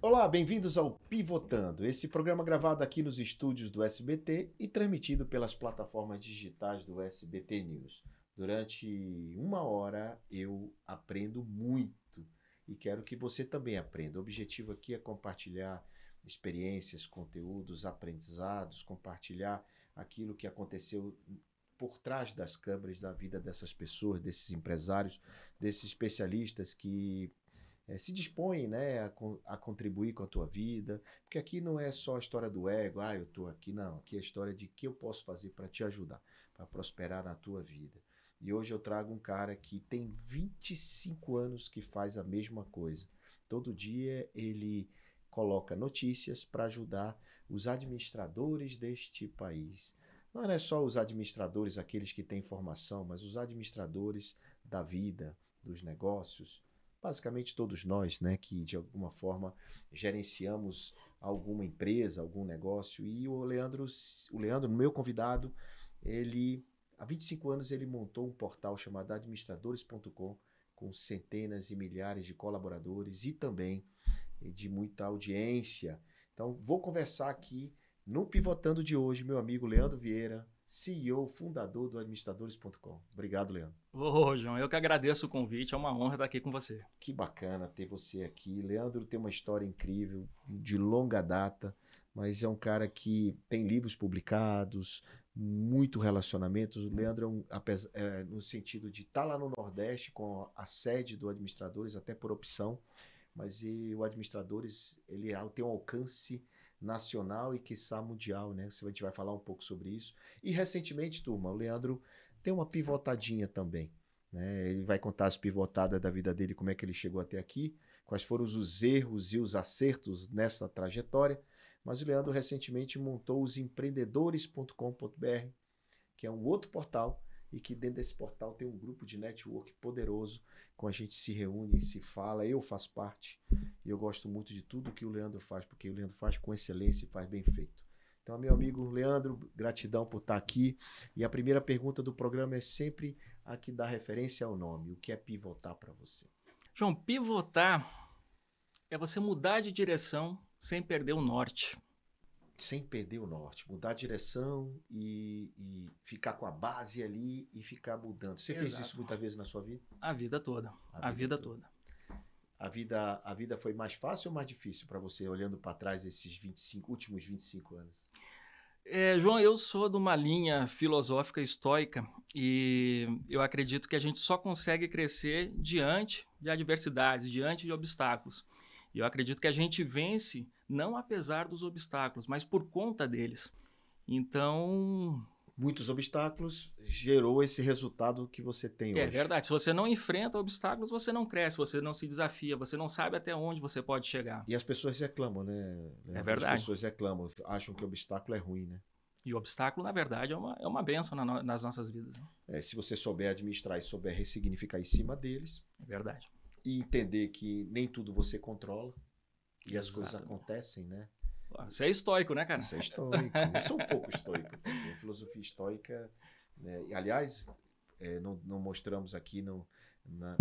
Olá, bem-vindos ao Pivotando, esse programa gravado aqui nos estúdios do SBT e transmitido pelas plataformas digitais do SBT News. Durante uma hora eu aprendo muito e quero que você também aprenda. O objetivo aqui é compartilhar experiências, conteúdos, aprendizados, compartilhar aquilo que aconteceu por trás das câmeras da vida dessas pessoas, desses empresários, desses especialistas que se dispõe, né, a contribuir com a tua vida, porque aqui não é só a história do ego, eu estou aqui, não. Aqui é a história de que eu posso fazer para te ajudar, para prosperar na tua vida. E hoje eu trago um cara que tem 25 anos que faz a mesma coisa. Todo dia ele coloca notícias para ajudar os administradores deste país. Não é só os administradores, aqueles que têm formação, mas os administradores da vida, dos negócios, basicamente todos nós, né, que de alguma forma gerenciamos alguma empresa, algum negócio. E o Leandro, meu convidado, ele há 25 anos ele montou um portal chamado administradores.com com centenas e milhares de colaboradores e também de muita audiência. Então, vou conversar aqui no Pivotando de hoje, meu amigo Leandro Vieira, CEO, fundador do administradores.com. Obrigado, Leandro. Ô, João, eu que agradeço o convite, é uma honra estar aqui com você. Que bacana ter você aqui. Leandro tem uma história incrível, de longa data, mas é um cara que tem livros publicados, muito relacionamentos. O Leandro no sentido de estar lá no Nordeste com a sede do Administradores, até por opção, mas o Administradores ele tem um alcance nacional e quiçá mundial, né? A gente vai falar um pouco sobre isso. E recentemente, turma, o Leandro tem uma pivotadinha também, né? Ele vai contar as pivotadas da vida dele, como é que ele chegou até aqui, quais foram os erros e os acertos nessa trajetória. Mas o Leandro recentemente montou os empreendedores.com.br, que é um outro portal, e que dentro desse portal tem um grupo de network poderoso, com a gente se reúne, se fala, eu faço parte, e eu gosto muito de tudo que o Leandro faz, porque o Leandro faz com excelência e faz bem feito. Então, meu amigo Leandro, gratidão por estar aqui. E a primeira pergunta do programa é sempre a que dá referência ao nome. O que é pivotar para você? João, pivotar é você mudar de direção sem perder o norte. Sem perder o norte, mudar a direção e ficar com a base ali e ficar mudando. Você fez isso muitas vezes na sua vida? A vida toda. A vida toda. A vida foi mais fácil ou mais difícil para você, olhando para trás esses últimos 25 anos? João, eu sou de uma linha filosófica estoica e eu acredito que a gente só consegue crescer diante de adversidades, diante de obstáculos. E eu acredito que a gente vence não apesar dos obstáculos, mas por conta deles. Então, muitos obstáculos gerou esse resultado que você tem hoje. É verdade. Se você não enfrenta obstáculos, você não cresce, você não se desafia, você não sabe até onde você pode chegar. E as pessoas reclamam, né? É verdade. As pessoas reclamam, acham que o obstáculo é ruim, né? E o obstáculo, na verdade, é uma bênção nas nossas vidas. Se você souber administrar e souber ressignificar em cima deles. É verdade. E entender que nem tudo você controla. E as coisas acontecem, né? Você é estoico, né, cara? Isso é estoico. Eu sou um pouco estoico também. A filosofia estoica, né? E, aliás, não mostramos aqui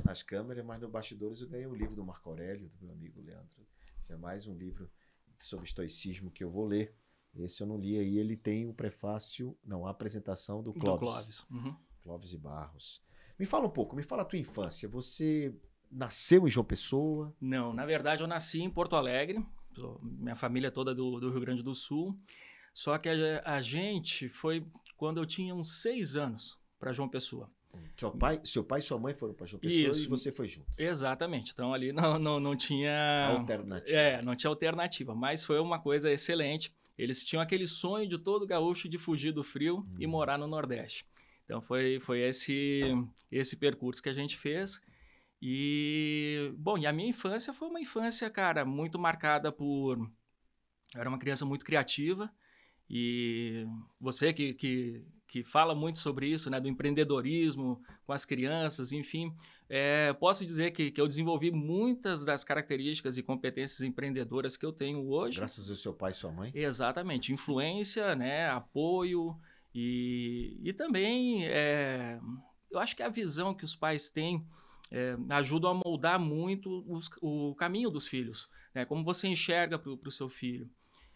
nas câmeras, mas no bastidores eu ganhei um livro do Marco Aurélio, do meu amigo Leandro. Já mais um livro sobre estoicismo que eu vou ler. Esse eu não li aí. Ele tem o prefácio, a apresentação do Clóvis. Uhum. Clóvis e Barros. Me fala um pouco, me fala a tua infância. Você nasceu em João Pessoa? Não, na verdade eu nasci em Porto Alegre. Minha família toda do Rio Grande do Sul. Só que a gente foi quando eu tinha uns 6 anos para João Pessoa. Seu pai e sua mãe foram para João Pessoa. Isso. E você foi junto? Exatamente. Então ali não tinha alternativa. Não tinha alternativa, mas foi uma coisa excelente. Eles tinham aquele sonho de todo gaúcho de fugir do frio e morar no Nordeste. Então foi esse percurso que a gente fez. E a minha infância foi uma infância, cara, muito marcada por... Eu era uma criança muito criativa e você que fala muito sobre isso, né, do empreendedorismo com as crianças, enfim, posso dizer que eu desenvolvi muitas das características e competências empreendedoras que eu tenho hoje. Graças ao seu pai e sua mãe? Exatamente. Influência, né, apoio e também eu acho que a visão que os pais têm ajudam a moldar muito o caminho dos filhos, né? Como você enxerga para o seu filho.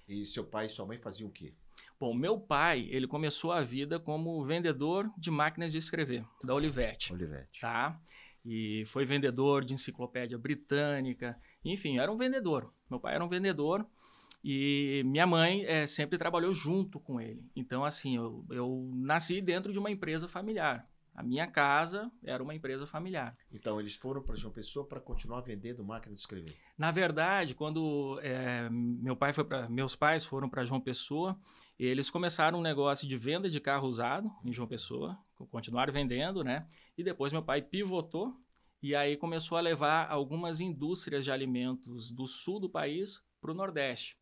E seu pai e sua mãe faziam o quê? Bom, meu pai, ele começou a vida como vendedor de máquinas de escrever, da Olivetti. Olivetti. Tá? E foi vendedor de enciclopédia britânica, enfim, era um vendedor. Meu pai era um vendedor e minha mãe sempre trabalhou junto com ele. Então, assim, eu nasci dentro de uma empresa familiar. A minha casa era uma empresa familiar. Então, eles foram para João Pessoa para continuar vendendo máquina de escrever? Na verdade, quando meus pais foram para João Pessoa, eles começaram um negócio de venda de carro usado em João Pessoa, continuaram vendendo, né? E depois meu pai pivotou e aí começou a levar algumas indústrias de alimentos do sul do país para o Nordeste.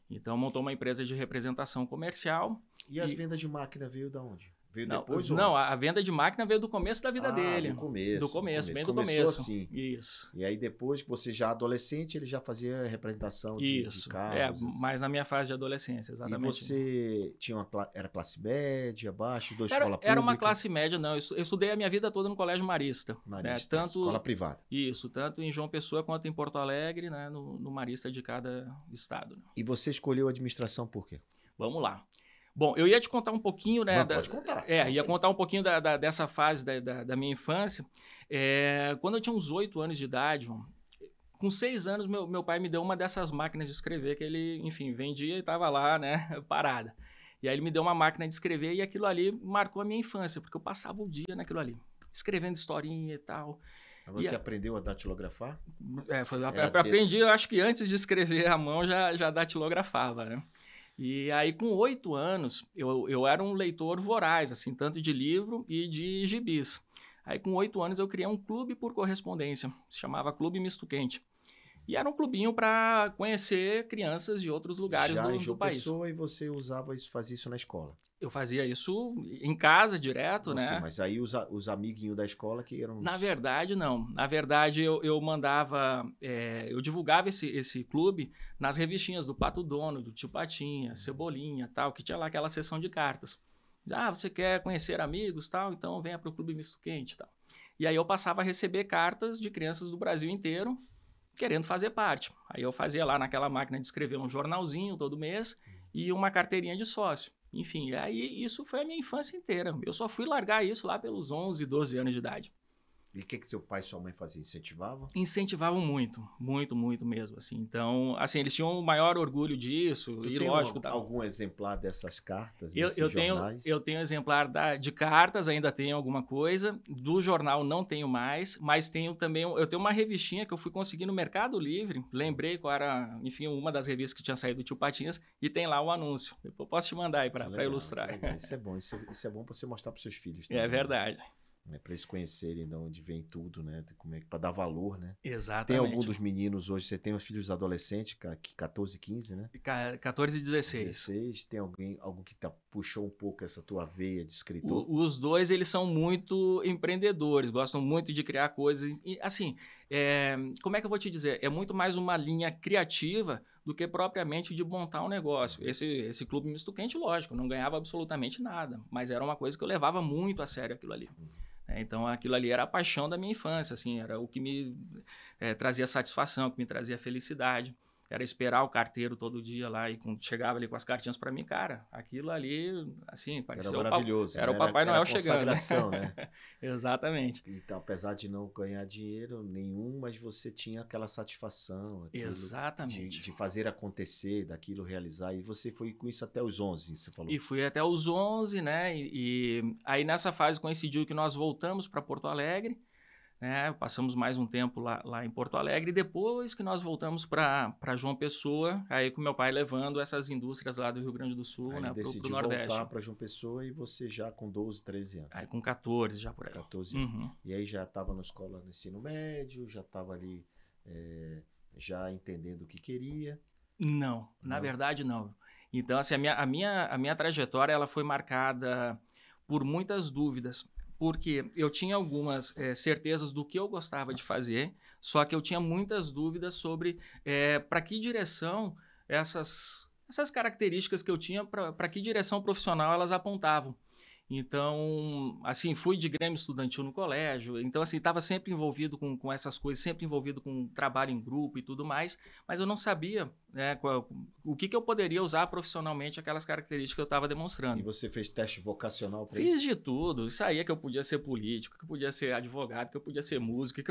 Então, montou uma empresa de representação comercial. E as vendas de máquina veio de onde? Veio Não, depois ou não, antes? a venda de máquina veio do começo da vida dele. Do começo. Do começo, bem do Começou começo. assim. Isso. E aí depois, que você já adolescente, ele já fazia representação de carros. Assim. Mas na minha fase de adolescência, exatamente. E você era classe média, baixa, da escola pública? Era uma classe média, não. Eu estudei a minha vida toda no Colégio Marista. Marista, tanto, escola privada. Isso, tanto em João Pessoa quanto em Porto Alegre, né, no Marista de cada estado. Né? E você escolheu a administração por quê? Vamos lá. Bom, eu ia te contar um pouquinho, né? Pode contar. Ia contar um pouquinho dessa fase da minha infância. Quando eu tinha uns 8 anos de idade, com 6 anos, meu pai me deu uma dessas máquinas de escrever que ele, enfim, vendia e estava lá, né, parada. E aí ele me deu uma máquina de escrever e aquilo ali marcou a minha infância, porque eu passava o dia naquilo ali, escrevendo historinha e tal. Você aprendeu a datilografar? Aprendi, eu acho que antes de escrever à mão já datilografava, né? E aí, com 8 anos, eu era um leitor voraz, assim, tanto de livro e de gibis. Aí, com 8 anos, eu criei um clube por correspondência, se chamava Clube Misto Quente. E era um clubinho para conhecer crianças de outros lugares do país. Pessoa, e você usava isso, fazia isso na escola? Eu fazia isso em casa, direto, né? Sim, mas aí os amiguinhos da escola que eram... Na verdade, não. Na verdade, eu mandava... eu divulgava esse clube nas revistinhas do Pato Dono, do Tio Patinha, Cebolinha, tal, que tinha lá aquela seção de cartas. Você quer conhecer amigos, tal? Então venha para o Clube Misto Quente, tal. E aí eu passava a receber cartas de crianças do Brasil inteiro querendo fazer parte. Aí eu fazia lá naquela máquina de escrever um jornalzinho todo mês e uma carteirinha de sócio. Enfim, aí isso foi a minha infância inteira. Eu só fui largar isso lá pelos 11, 12 anos de idade. E o que seu pai e sua mãe faziam? Incentivavam? Incentivavam muito, muito, muito mesmo, assim. Então, assim, eles tinham o maior orgulho disso. E lógico... algum exemplar dessas cartas, jornais? Eu tenho exemplar de cartas, ainda tenho alguma coisa. Do jornal não tenho mais, mas tenho também... Eu tenho uma revistinha que eu fui conseguir no Mercado Livre. Lembrei qual era, enfim, uma das revistas que tinha saído do Tio Patinhas. E tem lá o anúncio. Eu posso te mandar aí para ilustrar. Isso é bom. Isso é bom para você mostrar para seus filhos também. É verdade. Para eles conhecerem de onde vem tudo, né? Para dar valor, né? Exatamente. Tem algum dos meninos hoje, você tem os filhos adolescentes, 14, 15, né? 14 e 16. 16, tem algum que puxou um pouco essa tua veia de escritor? Os dois, eles são muito empreendedores, gostam muito de criar coisas. E, assim, como é que eu vou te dizer? É muito mais uma linha criativa do que propriamente de montar um negócio. Esse Clube Misto Quente, lógico, não ganhava absolutamente nada, mas era uma coisa que eu levava muito a sério aquilo ali. Então, aquilo ali era a paixão da minha infância, assim, era o que me trazia satisfação, que me trazia felicidade. Era esperar o carteiro todo dia lá e quando chegava ali com as cartinhas para mim, cara, aquilo ali, assim, parecia... Era maravilhoso. Era o Papai Noel chegando. Né? Exatamente. Então, apesar de não ganhar dinheiro nenhum, mas você tinha aquela satisfação. Exatamente. De fazer acontecer, daquilo realizar. E você foi com isso até os 11, você falou? E fui até os 11, né? E aí nessa fase coincidiu que nós voltamos para Porto Alegre, né? Passamos mais um tempo lá em Porto Alegre e depois que nós voltamos para João Pessoa, aí com meu pai levando essas indústrias lá do Rio Grande do Sul, aí né, para o Nordeste. Voltar para João Pessoa e você já com 12, 13 anos? Aí com 14 já por aí. 14 anos. E aí já estava na escola no ensino médio, já estava ali já entendendo o que queria? Não, na verdade não. Então assim, a minha trajetória ela foi marcada por muitas dúvidas. Porque eu tinha algumas certezas do que eu gostava de fazer, só que eu tinha muitas dúvidas sobre para que direção essas características que eu tinha, para que direção profissional elas apontavam. Então, assim, fui de grêmio estudantil no colégio. Então, assim, estava sempre envolvido com essas coisas, sempre envolvido com trabalho em grupo e tudo mais. Mas eu não sabia, né, o que eu poderia usar profissionalmente, aquelas características que eu estava E demonstrando. você fez teste vocacional para Fiz isso? de tudo. Saía que eu podia ser político, que eu podia ser advogado, que eu podia ser músico.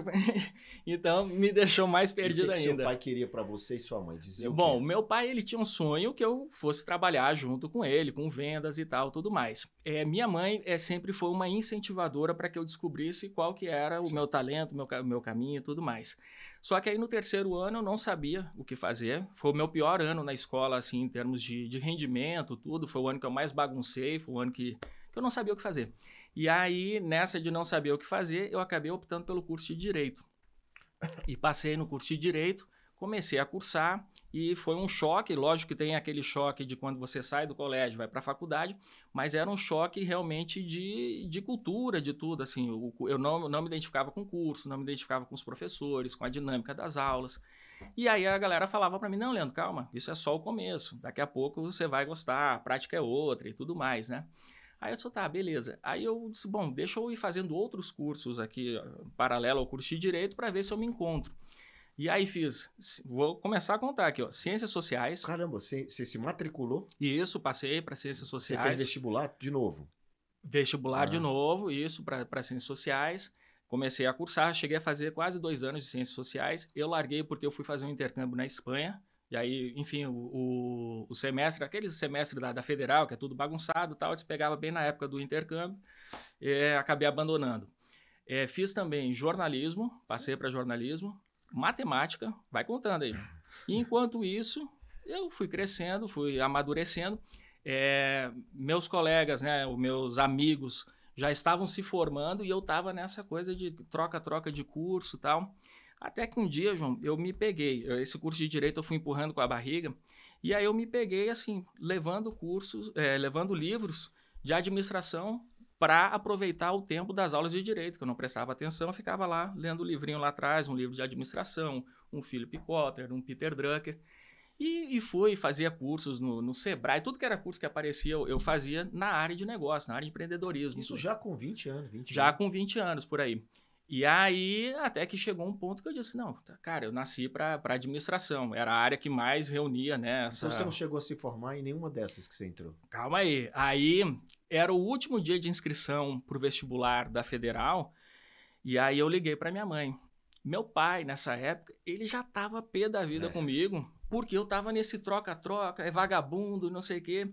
Então, me deixou mais E o perdido que seu ainda. pai queria para você e sua mãe? Dizia o Bom, quê? meu pai, ele tinha um sonho que eu fosse trabalhar junto com ele, com vendas e tal, tudo mais. Minha mãe sempre foi uma incentivadora para que eu descobrisse qual que era o meu talento, meu caminho e tudo mais. Só que aí no terceiro ano eu não sabia o que fazer. Foi o meu pior ano na escola, assim, em termos de rendimento, tudo. Foi o ano que eu mais baguncei, foi o ano que eu não sabia o que fazer. E aí, nessa de não saber o que fazer, eu acabei optando pelo curso de Direito. E passei no curso de Direito, comecei a cursar e foi um choque. Lógico que tem aquele choque de quando você sai do colégio, vai para a faculdade, mas era um choque realmente de cultura, de tudo. Assim, eu não me identificava com o curso, não me identificava com os professores, com a dinâmica das aulas. E aí a galera falava para mim, não, Leandro, calma, isso é só o começo. Daqui a pouco você vai gostar, a prática é outra e tudo mais, né? Aí eu disse, tá, beleza. Aí eu disse, bom, deixa eu ir fazendo outros cursos aqui, paralelo ao curso de Direito, para ver se eu me encontro. E aí vou começar a contar aqui, ó, Ciências Sociais. Caramba, você se matriculou? E isso, passei para Ciências Você fez Sociais. vestibular de novo? Vestibular de novo, isso, para Ciências Sociais. Comecei a cursar, cheguei a fazer quase 2 anos de Ciências Sociais. Eu larguei porque eu fui fazer um intercâmbio na Espanha. E aí, enfim, o semestre, aquele semestre da Federal, que é tudo bagunçado e tal, eles pegavam bem na época do intercâmbio, acabei abandonando. Fiz também jornalismo, passei para jornalismo, matemática, vai contando aí. E enquanto isso, eu fui crescendo, fui amadurecendo. Meus colegas, né, os meus amigos já estavam se formando e eu estava nessa coisa de troca-troca de curso e tal. Até que um dia, João, eu me peguei. Esse curso de Direito eu fui empurrando com a barriga. E aí eu me peguei, assim, levando livros de administração para aproveitar o tempo das aulas de Direito, que eu não prestava atenção. Eu ficava lá, lendo o livrinho lá atrás, um livro de administração, um Philip Kotler, um Peter Drucker. E fazia cursos no Sebrae. Tudo que era curso que aparecia, eu fazia na área de negócio, na área de empreendedorismo. Isso já com 20 anos, 20 Já anos. com 20 anos, por aí. E aí, até que chegou um ponto que eu disse, não, cara, eu nasci para administração. Era a área que mais reunia, né? Então você não chegou a se formar em nenhuma dessas que você entrou? Calma aí. Aí, era o último dia de inscrição para o vestibular da Federal, e aí eu liguei para minha mãe. Meu pai, nessa época, ele já estava pé da vida comigo, porque eu estava nesse troca-troca, vagabundo, não sei o quê.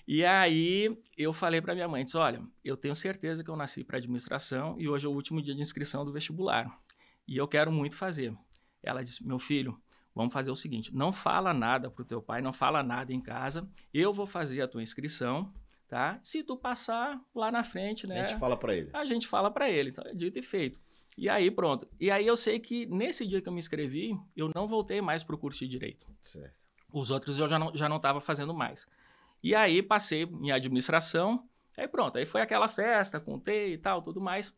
E aí eu falei para minha mãe, disse, olha, eu tenho certeza que eu nasci para administração e hoje é o último dia de inscrição do vestibular. E eu quero muito fazer. Ela disse, meu filho, vamos fazer o seguinte, não fala nada pro teu pai, não fala nada em casa, eu vou fazer a tua inscrição, tá? Se tu passar lá na frente, né? A gente fala para ele. A gente fala para ele, então é dito e feito. E aí pronto. E aí eu sei que nesse dia que eu me inscrevi, eu não voltei mais pro curso de Direito. Certo. Os outros eu já não estava fazendo mais. E aí passei em administração, aí pronto, aí foi aquela festa, contei e tal, tudo mais.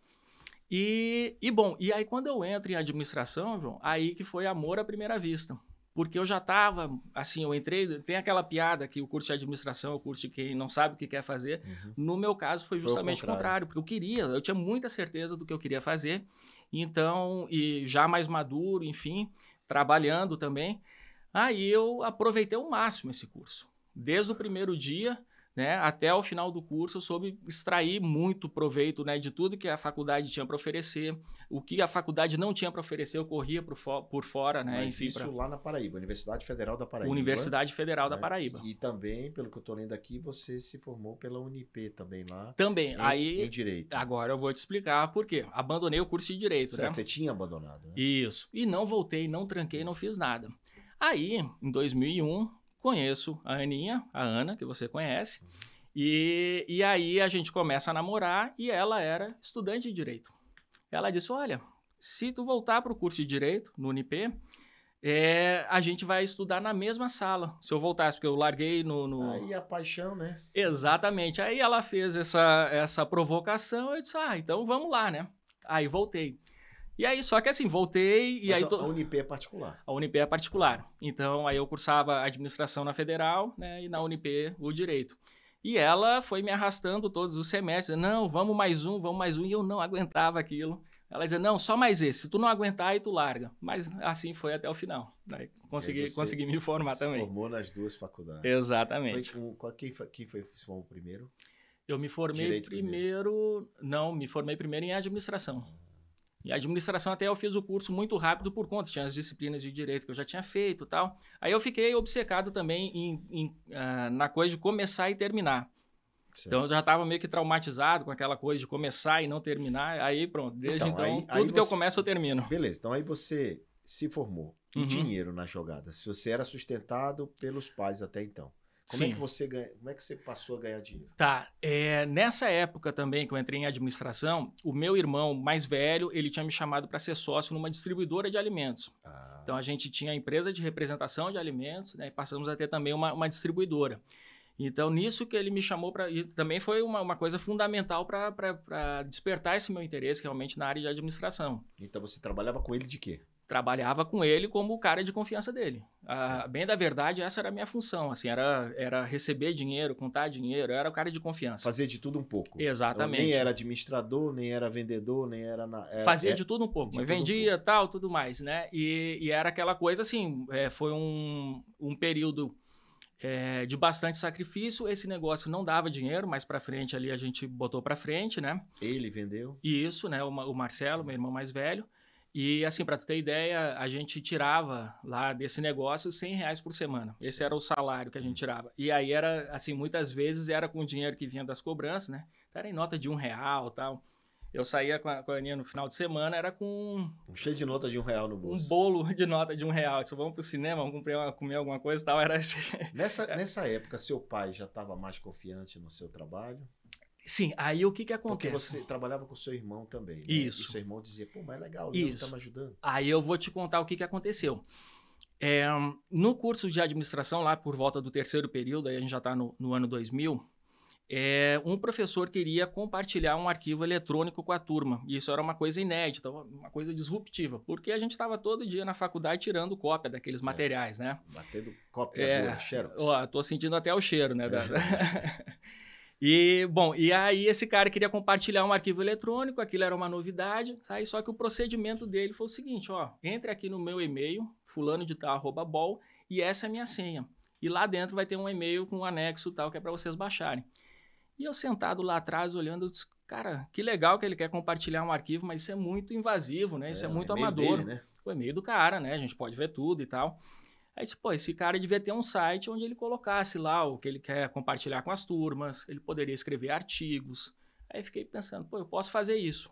Bom, e aí quando eu entro em administração, João, aí que foi amor à primeira vista. Porque eu já estava, assim, eu entrei, tem aquela piada que o curso de administração é o curso de quem não sabe o que quer fazer. No meu caso foi justamente o contrário, porque eu tinha muita certeza do que eu queria fazer. Então, e já mais maduro, enfim, trabalhando também, aí eu aproveitei ao máximo esse curso. Desde o primeiro dia, né, até o final do curso, eu soube extrair muito proveito, né, de tudo que a faculdade tinha para oferecer. O que a faculdade não tinha para oferecer, eu corria por fora. Né, mas enfim, isso lá na Paraíba, Universidade Federal da Paraíba. Universidade Federal da Paraíba. E também, pelo que eu estou lendo aqui, você se formou pela Unip também lá. Também. Em Direito. Agora eu vou te explicar por quê. Abandonei o curso de Direito. Certo, né? Você tinha abandonado. Né? Isso. E não voltei, não tranquei, não fiz nada. Aí, em 2001... conheço a Aninha, a Ana, que você conhece, e aí a gente começa a namorar e ela era estudante de Direito. Ela disse, olha, se tu voltar para o curso de Direito, no Unip, a gente vai estudar na mesma sala. Se eu voltasse, porque eu larguei no... Aí a paixão, né? Exatamente. Aí ela fez essa provocação, eu disse, então vamos lá, né? Aí voltei. E aí, só que assim, voltei e mas aí... A Unip é particular. A Unip é particular. Então, aí eu cursava administração na Federal, né? E na Unip o Direito. E ela foi me arrastando todos os semestres. Não, vamos mais um. E eu não aguentava aquilo. Ela dizia, não, só mais esse. Se tu não aguentar, aí tu larga. Mas assim foi até o final. Daí consegui me formar também. Se formou nas duas faculdades. Exatamente. Quem se formou primeiro? Eu me formei primeiro... Não, me formei primeiro em administração. E a administração até eu fiz o curso muito rápido por conta, tinha as disciplinas de direito que eu já tinha feito e tal. Aí eu fiquei obcecado também na coisa de começar e terminar. Certo. Então eu já estava meio que traumatizado com aquela coisa de começar e não terminar. Aí pronto, desde então tudo que eu começo eu termino. Beleza, então aí você se formou. E dinheiro na jogada? Se você era sustentado pelos pais até então. Como é que você passou a ganhar dinheiro? Tá, nessa época também que eu entrei em administração, o meu irmão mais velho, ele tinha me chamado para ser sócio numa distribuidora de alimentos. Então a gente tinha a empresa de representação de alimentos, né, e passamos a ter também uma distribuidora. Então nisso que ele me chamou para... E também foi uma coisa fundamental para despertar esse meu interesse realmente na área de administração. Então você trabalhava com ele de quê? Trabalhava com ele como o cara de confiança dele. Bem da verdade, essa era a minha função. Assim, era receber dinheiro, contar dinheiro, eu era o cara de confiança. Fazer de tudo um pouco. Exatamente. Nem era administrador, nem era vendedor, nem era... Fazia de tudo um pouco. Mas vendia, tal, tudo mais, né? E era aquela coisa assim, foi um período de bastante sacrifício. Esse negócio não dava dinheiro, mas para frente ali a gente botou para frente, né? Ele vendeu? Isso, né? O Marcelo, meu irmão mais velho. E assim, para tu ter ideia, a gente tirava lá desse negócio R$100 por semana. Esse era o salário que a gente tirava. E aí era, assim, muitas vezes era com o dinheiro que vinha das cobranças, né? Era em nota de R$1 e tal. Eu saía com a Aninha no final de semana, era com... cheio de nota de R$1 no bolso. Um bolo de nota de R$1. Disse, vamos pro cinema, vamos comer alguma coisa e tal. Era esse... Nessa época, seu pai já estava mais confiante no seu trabalho? Sim, aí o que acontece? Porque você trabalhava com seu irmão também, né? Isso. E seu irmão dizia, pô, mas é legal, ele tá me ajudando. Aí eu vou te contar o que aconteceu. No curso de administração, lá por volta do terceiro período, aí a gente já está no ano 2000, um professor queria compartilhar um arquivo eletrônico com a turma. E isso era uma coisa inédita, uma coisa disruptiva, porque a gente estava todo dia na faculdade tirando cópia daqueles materiais, né? Batendo cópia, Xerox. Tô sentindo até o cheiro, né? E aí esse cara queria compartilhar um arquivo eletrônico, aquilo era uma novidade, sabe? Só que o procedimento dele foi o seguinte, entre aqui no meu e-mail, fulano_de_tal@bol, e essa é a minha senha. E lá dentro vai ter um e-mail com um anexo tal, que é para vocês baixarem. E eu sentado lá atrás, olhando, eu disse, cara, que legal que ele quer compartilhar um arquivo, mas isso é muito invasivo, né? Isso é muito amador. Dele, né? O e-mail do cara, né? A gente pode ver tudo e tal. Aí disse, esse cara devia ter um site onde ele colocasse lá o que ele quer compartilhar com as turmas, ele poderia escrever artigos. Aí fiquei pensando, eu posso fazer isso.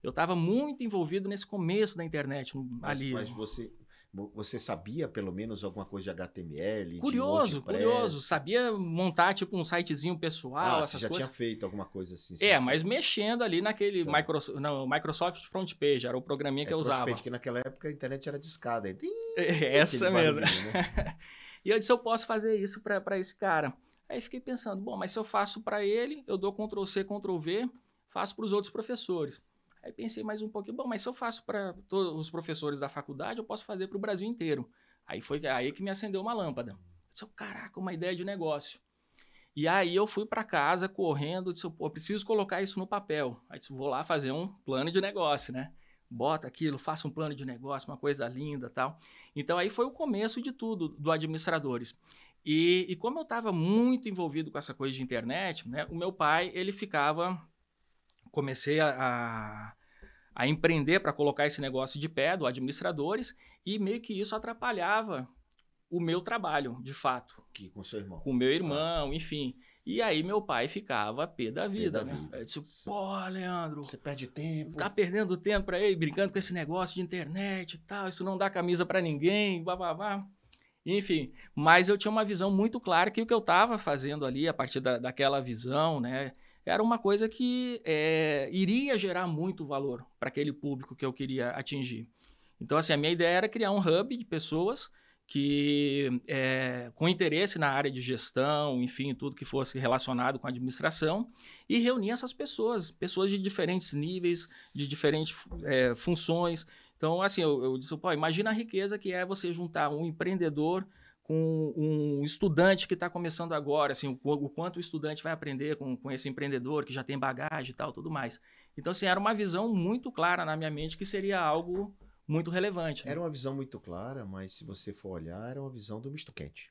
Eu estava muito envolvido nesse começo da internet ali. Mas você sabia pelo menos alguma coisa de HTML? Curioso. Sabia montar tipo um sitezinho pessoal, essas você já coisas. Tinha feito alguma coisa assim? Mas mexendo ali naquele Microsoft Front Page, era o programinha que eu usava. Front Page, que naquela época a internet era discada. Essa mesmo. Né? E eu disse, eu posso fazer isso para esse cara. Aí fiquei pensando, mas se eu faço para ele, eu dou Ctrl+C, Ctrl+V, faço para os outros professores. Aí pensei mais um pouquinho, mas se eu faço para todos os professores da faculdade, eu posso fazer para o Brasil inteiro. Aí foi aí que me acendeu uma lâmpada. Eu disse, caraca, uma ideia de negócio. E aí eu fui para casa correndo, disse, preciso colocar isso no papel. Aí disse, vou lá fazer um plano de negócio, né? Bota aquilo, faça um plano de negócio, uma coisa linda, tal. Então aí foi o começo de tudo do Administradores. E como eu estava muito envolvido com essa coisa de internet, né? O meu pai, ele ficava... Comecei a empreender para colocar esse negócio de pé, do Administradores, e meio que isso atrapalhava o meu trabalho, de fato. Com seu irmão? Com o meu irmão, enfim. E aí meu pai ficava pé da vida, né? Eu disse, Leandro... Você perde tempo. Tá perdendo tempo para ele, brincando com esse negócio de internet e tal, isso não dá camisa para ninguém, blá. Enfim, mas eu tinha uma visão muito clara que o que eu estava fazendo ali, a partir daquela visão, né... Era uma coisa que iria gerar muito valor para aquele público que eu queria atingir. Então, assim, a minha ideia era criar um hub de pessoas que, com interesse na área de gestão, enfim, tudo que fosse relacionado com a administração, e reunir essas pessoas de diferentes níveis, de diferentes funções. Então, assim, eu disse, imagina a riqueza que é você juntar um empreendedor com um estudante que está começando agora, assim, o quanto o estudante vai aprender com esse empreendedor que já tem bagagem e tal, tudo mais. Então, assim, era uma visão muito clara na minha mente que seria algo muito relevante. Né? Era uma visão muito clara, mas se você for olhar, era uma visão do misto quente.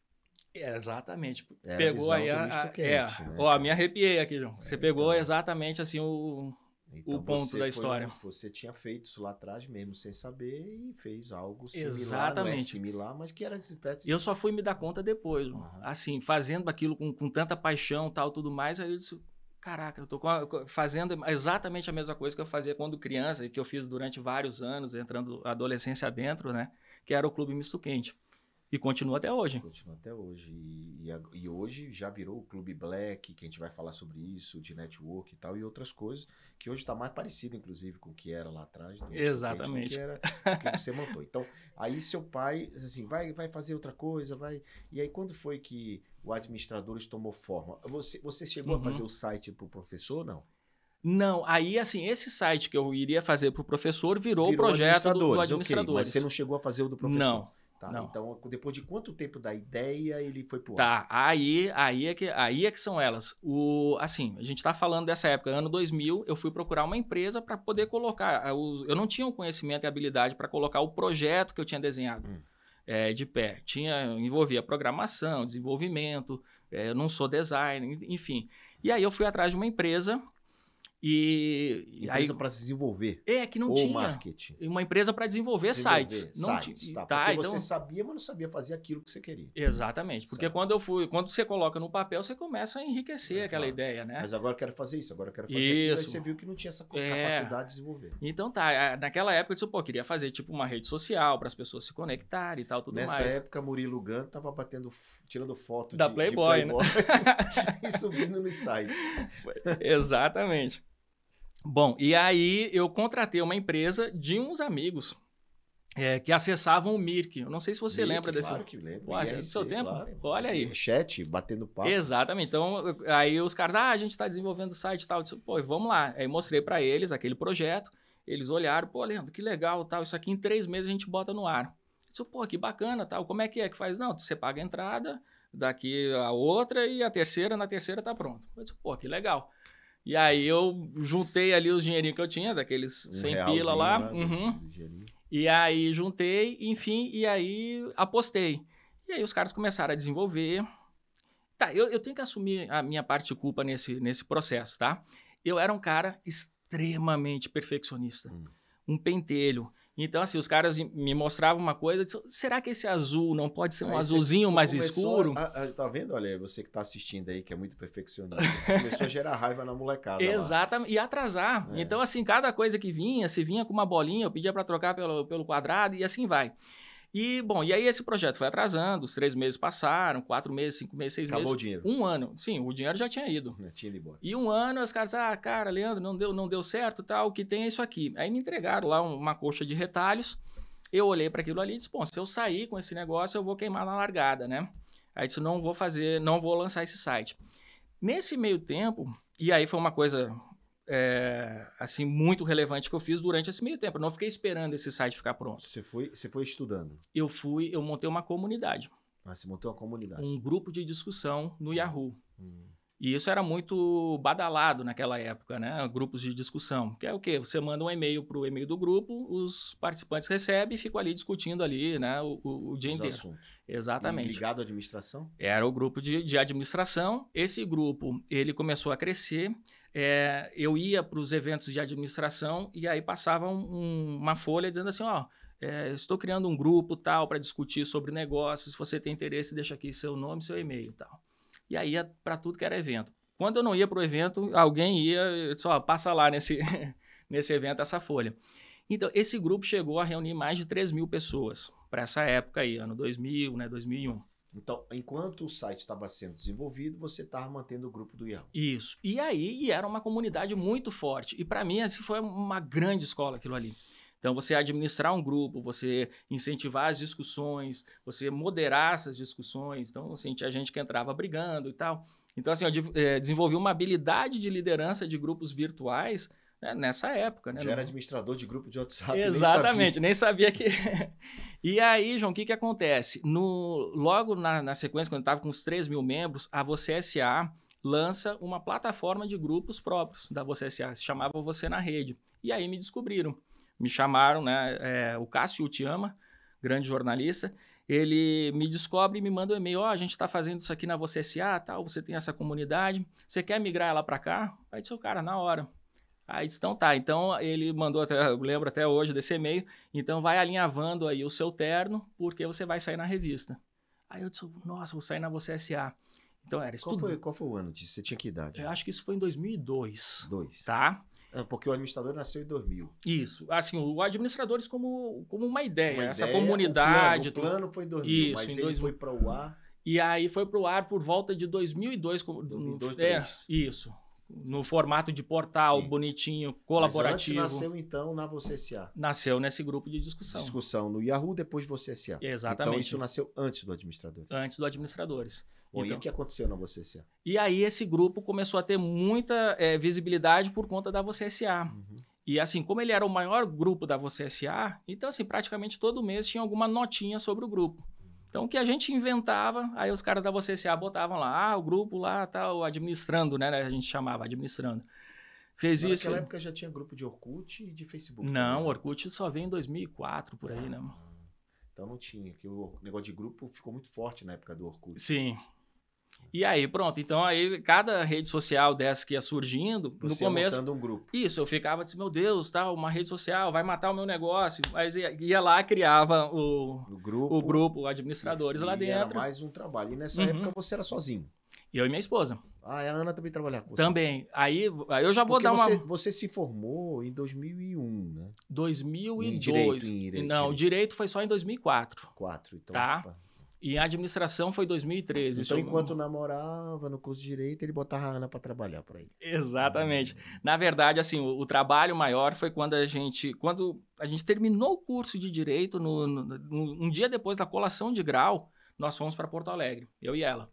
Exatamente. Era pegou a aí visão do misto quente, né, ó, cara? me arrepiei aqui, João. Você pegou então- exatamente assim Então o ponto você da foi história. você tinha feito isso lá atrás mesmo sem saber e fez algo similar, não é Exatamente. similar, mas que era espécie Eu só fui me dar conta depois, João. Aham. Assim, fazendo aquilo com tanta paixão, tal, tudo mais, aí eu disse, caraca, eu tô fazendo exatamente a mesma coisa que eu fazia quando criança e que eu fiz durante vários anos, entrando a adolescência dentro, né? Que era o Clube Misto Quente. E continua até hoje. Continua até hoje. E hoje já virou o Clube Black, que a gente vai falar sobre isso, de network e tal, e outras coisas, que hoje está mais parecido, inclusive, com o que era lá atrás. Do Exatamente. Do que era o que você montou. Então, aí seu pai, assim, vai fazer outra coisa, vai... E aí, quando foi que o Administradores tomou forma? Você chegou a fazer o site para o professor, não? Não, aí assim, esse site que eu iria fazer para o professor virou o projeto do Administradores, Administradores. ok, mas você não chegou a fazer o do professor? Não. Tá, Não. então, depois de quanto tempo da ideia ele foi pro Tá, ar? aí é que são elas. Assim, a gente tá falando dessa época, ano 2000, eu fui procurar uma empresa para poder colocar. Eu não tinha o conhecimento e habilidade para colocar o projeto que eu tinha desenhado de pé. Envolvia programação, desenvolvimento, eu não sou designer, enfim. E aí eu fui atrás de uma empresa. Empresa para se desenvolver. Que não ou tinha. Marketing. Uma empresa para desenvolver sites. Não tá, porque você sabia, mas não sabia fazer aquilo que você queria. Exatamente. Porque quando você coloca no papel, você começa a enriquecer aquela ideia, né? Mas agora eu quero fazer isso, agora eu quero fazer aquilo. Aí você viu que não tinha essa capacidade de desenvolver. Então tá, naquela época eu disse, queria fazer tipo uma rede social para as pessoas se conectarem e tal, tudo mais. Nessa época, Murilo Gun tava tirando foto da Playboy, de né? e subindo nos sites. Exatamente. Bom, e aí eu contratei uma empresa de uns amigos que acessavam o Mirk. Eu não sei se você lembra desse. Claro que lembro. Pô, do seu tempo? Claro. Olha aí. Chat, batendo papo. Exatamente. Então, aí os caras, a gente está desenvolvendo o site e tal. Eu disse, vamos lá. Aí mostrei para eles aquele projeto. Eles olharam, Leandro, que legal, tal. Isso aqui em 3 meses a gente bota no ar. Eu disse, que bacana, tal. Como é que faz? Não, você paga a entrada, daqui a outra e na terceira tá pronto. Eu disse, que legal. E aí eu juntei ali os dinheirinhos que eu tinha, daqueles 100 pila lá. E aí juntei, enfim, e aí apostei. E aí os caras começaram a desenvolver. Tá, eu tenho que assumir a minha parte de culpa nesse processo, tá? Eu era um cara extremamente perfeccionista. Um pentelho. Então, assim, os caras me mostravam uma coisa, eu disse, será que esse azul não pode ser um azulzinho mais escuro? Tá vendo? Olha, você que tá assistindo aí, que é muito perfeccionista, você começou a gerar raiva na molecada. Exatamente, e atrasar. Então, assim, cada coisa que vinha, se vinha com uma bolinha, eu pedia para trocar pelo quadrado e assim vai. E, bom, e aí esse projeto foi atrasando, os 3 meses passaram, 4 meses, 5 meses, 6 meses. Acabou o dinheiro. 1 ano. Sim, o dinheiro já tinha ido. Tinha ido embora. E 1 ano, os caras, cara, Leandro, não deu certo, tal, o que tem é isso aqui. Aí me entregaram lá uma coxa de retalhos, eu olhei para aquilo ali e disse, se eu sair com esse negócio, eu vou queimar na largada, né? Aí disse, não vou lançar esse site. Nesse meio tempo, e aí foi uma coisa... assim, muito relevante que eu fiz durante esse meio tempo. Eu não fiquei esperando esse site ficar pronto. Você foi estudando? Eu montei uma comunidade. Você montou uma comunidade? Um grupo de discussão no Yahoo. E isso era muito badalado naquela época, né? Grupos de discussão. Que é o quê? Você manda um e-mail para o e-mail do grupo, os participantes recebem e ficam ali discutindo ali, né? O dia inteiro. Assuntos. Exatamente. E ligado à administração? Era o grupo de administração. Esse grupo, ele começou a crescer. Eu ia para os eventos de administração e aí passava uma folha dizendo assim, estou criando um grupo tal para discutir sobre negócios, se você tem interesse, deixa aqui seu nome, seu e-mail e tal. E aí ia para tudo que era evento. Quando eu não ia para o evento, alguém ia, só passa lá nesse evento essa folha. Então, esse grupo chegou a reunir mais de 3 mil pessoas para essa época aí, ano 2000, né, 2001. Então, enquanto o site estava sendo desenvolvido, você estava mantendo o grupo do Yahoo. Isso. E aí era uma comunidade muito forte. E para mim, assim, foi uma grande escola aquilo ali. Então, você administrar um grupo, você incentivar as discussões, você moderar essas discussões. Então, assim, tinha gente que entrava brigando e tal. Então, assim, eu desenvolvi uma habilidade de liderança de grupos virtuais nessa época, né? Já era administrador de grupo de WhatsApp. Exatamente, nem sabia que... E aí, João, o que acontece? Logo na sequência, quando eu estava com uns 3 mil membros, a Você S.A. lança uma plataforma de grupos próprios da Você S.A., se chamava Você na Rede. E aí me descobriram. Me chamaram, né? O Cássio Utiama, grande jornalista, ele me descobre e me manda um e-mail, a gente está fazendo isso aqui na Você S.A., tal, você tem essa comunidade, você quer migrar ela para cá? Aí disse, cara, na hora. Aí disse, então tá. Então ele mandou, eu lembro até hoje desse e-mail, então vai alinhavando aí o seu terno, porque você vai sair na revista. Aí eu disse, nossa, vou sair na Você S.A. Então era isso. Qual foi o ano disso? Você tinha que idade? Eu acho que isso foi em 2002. 2. Tá? Porque o administrador nasceu em 2000. Isso. Assim, o administradores como uma ideia, essa comunidade. O plano foi em 2000, isso, mas em ele 2000. foi para o ar. E aí foi para o ar por volta de 2002. 2003. Isso. No formato de portal, sim, bonitinho, colaborativo. Mas antes nasceu, então, na Você S.A. Nasceu nesse grupo de discussão. Discussão no Yahoo, depois Você S.A. Exatamente. Então, isso nasceu antes do administrador. Antes do administradores. Bom, então, e o que aconteceu na Você S.A.? E aí esse grupo começou a ter muita visibilidade por conta da Você S.A. Uhum. E assim, como ele era o maior grupo da Você S.A., então assim, praticamente todo mês tinha alguma notinha sobre o grupo. Então, o que a gente inventava, aí os caras da Você S.A. botavam lá, o grupo lá, tal, administrando, né? A gente chamava, administrando. Fez mas isso. Naquela época já tinha grupo de Orkut e de Facebook. Não, o Orkut só veio em 2004, por aí, né? Então não tinha, que o negócio de grupo ficou muito forte na época do Orkut. Sim. E aí, pronto. Então, aí, cada rede social dessa que ia surgindo, você no começo... montando um grupo. Isso, eu ficava assim, meu Deus, tá, uma rede social vai matar o meu negócio. Mas ia lá, criava o grupo, administradores lá dentro. Era mais um trabalho. E nessa época você era sozinho. Eu e minha esposa. Ah, a Ana também trabalhava com você? Também. Aí eu já vou dar uma... Você se formou em 2001, né? 2002. Direito foi só em 2004. Então... Tá? E a administração foi 2013. Então, enquanto namorava no curso de Direito, ele botava a Ana para trabalhar para ele. Exatamente. Na verdade, assim, o trabalho maior foi quando a gente terminou o curso de Direito, um dia depois da colação de grau, nós fomos para Porto Alegre, eu e ela.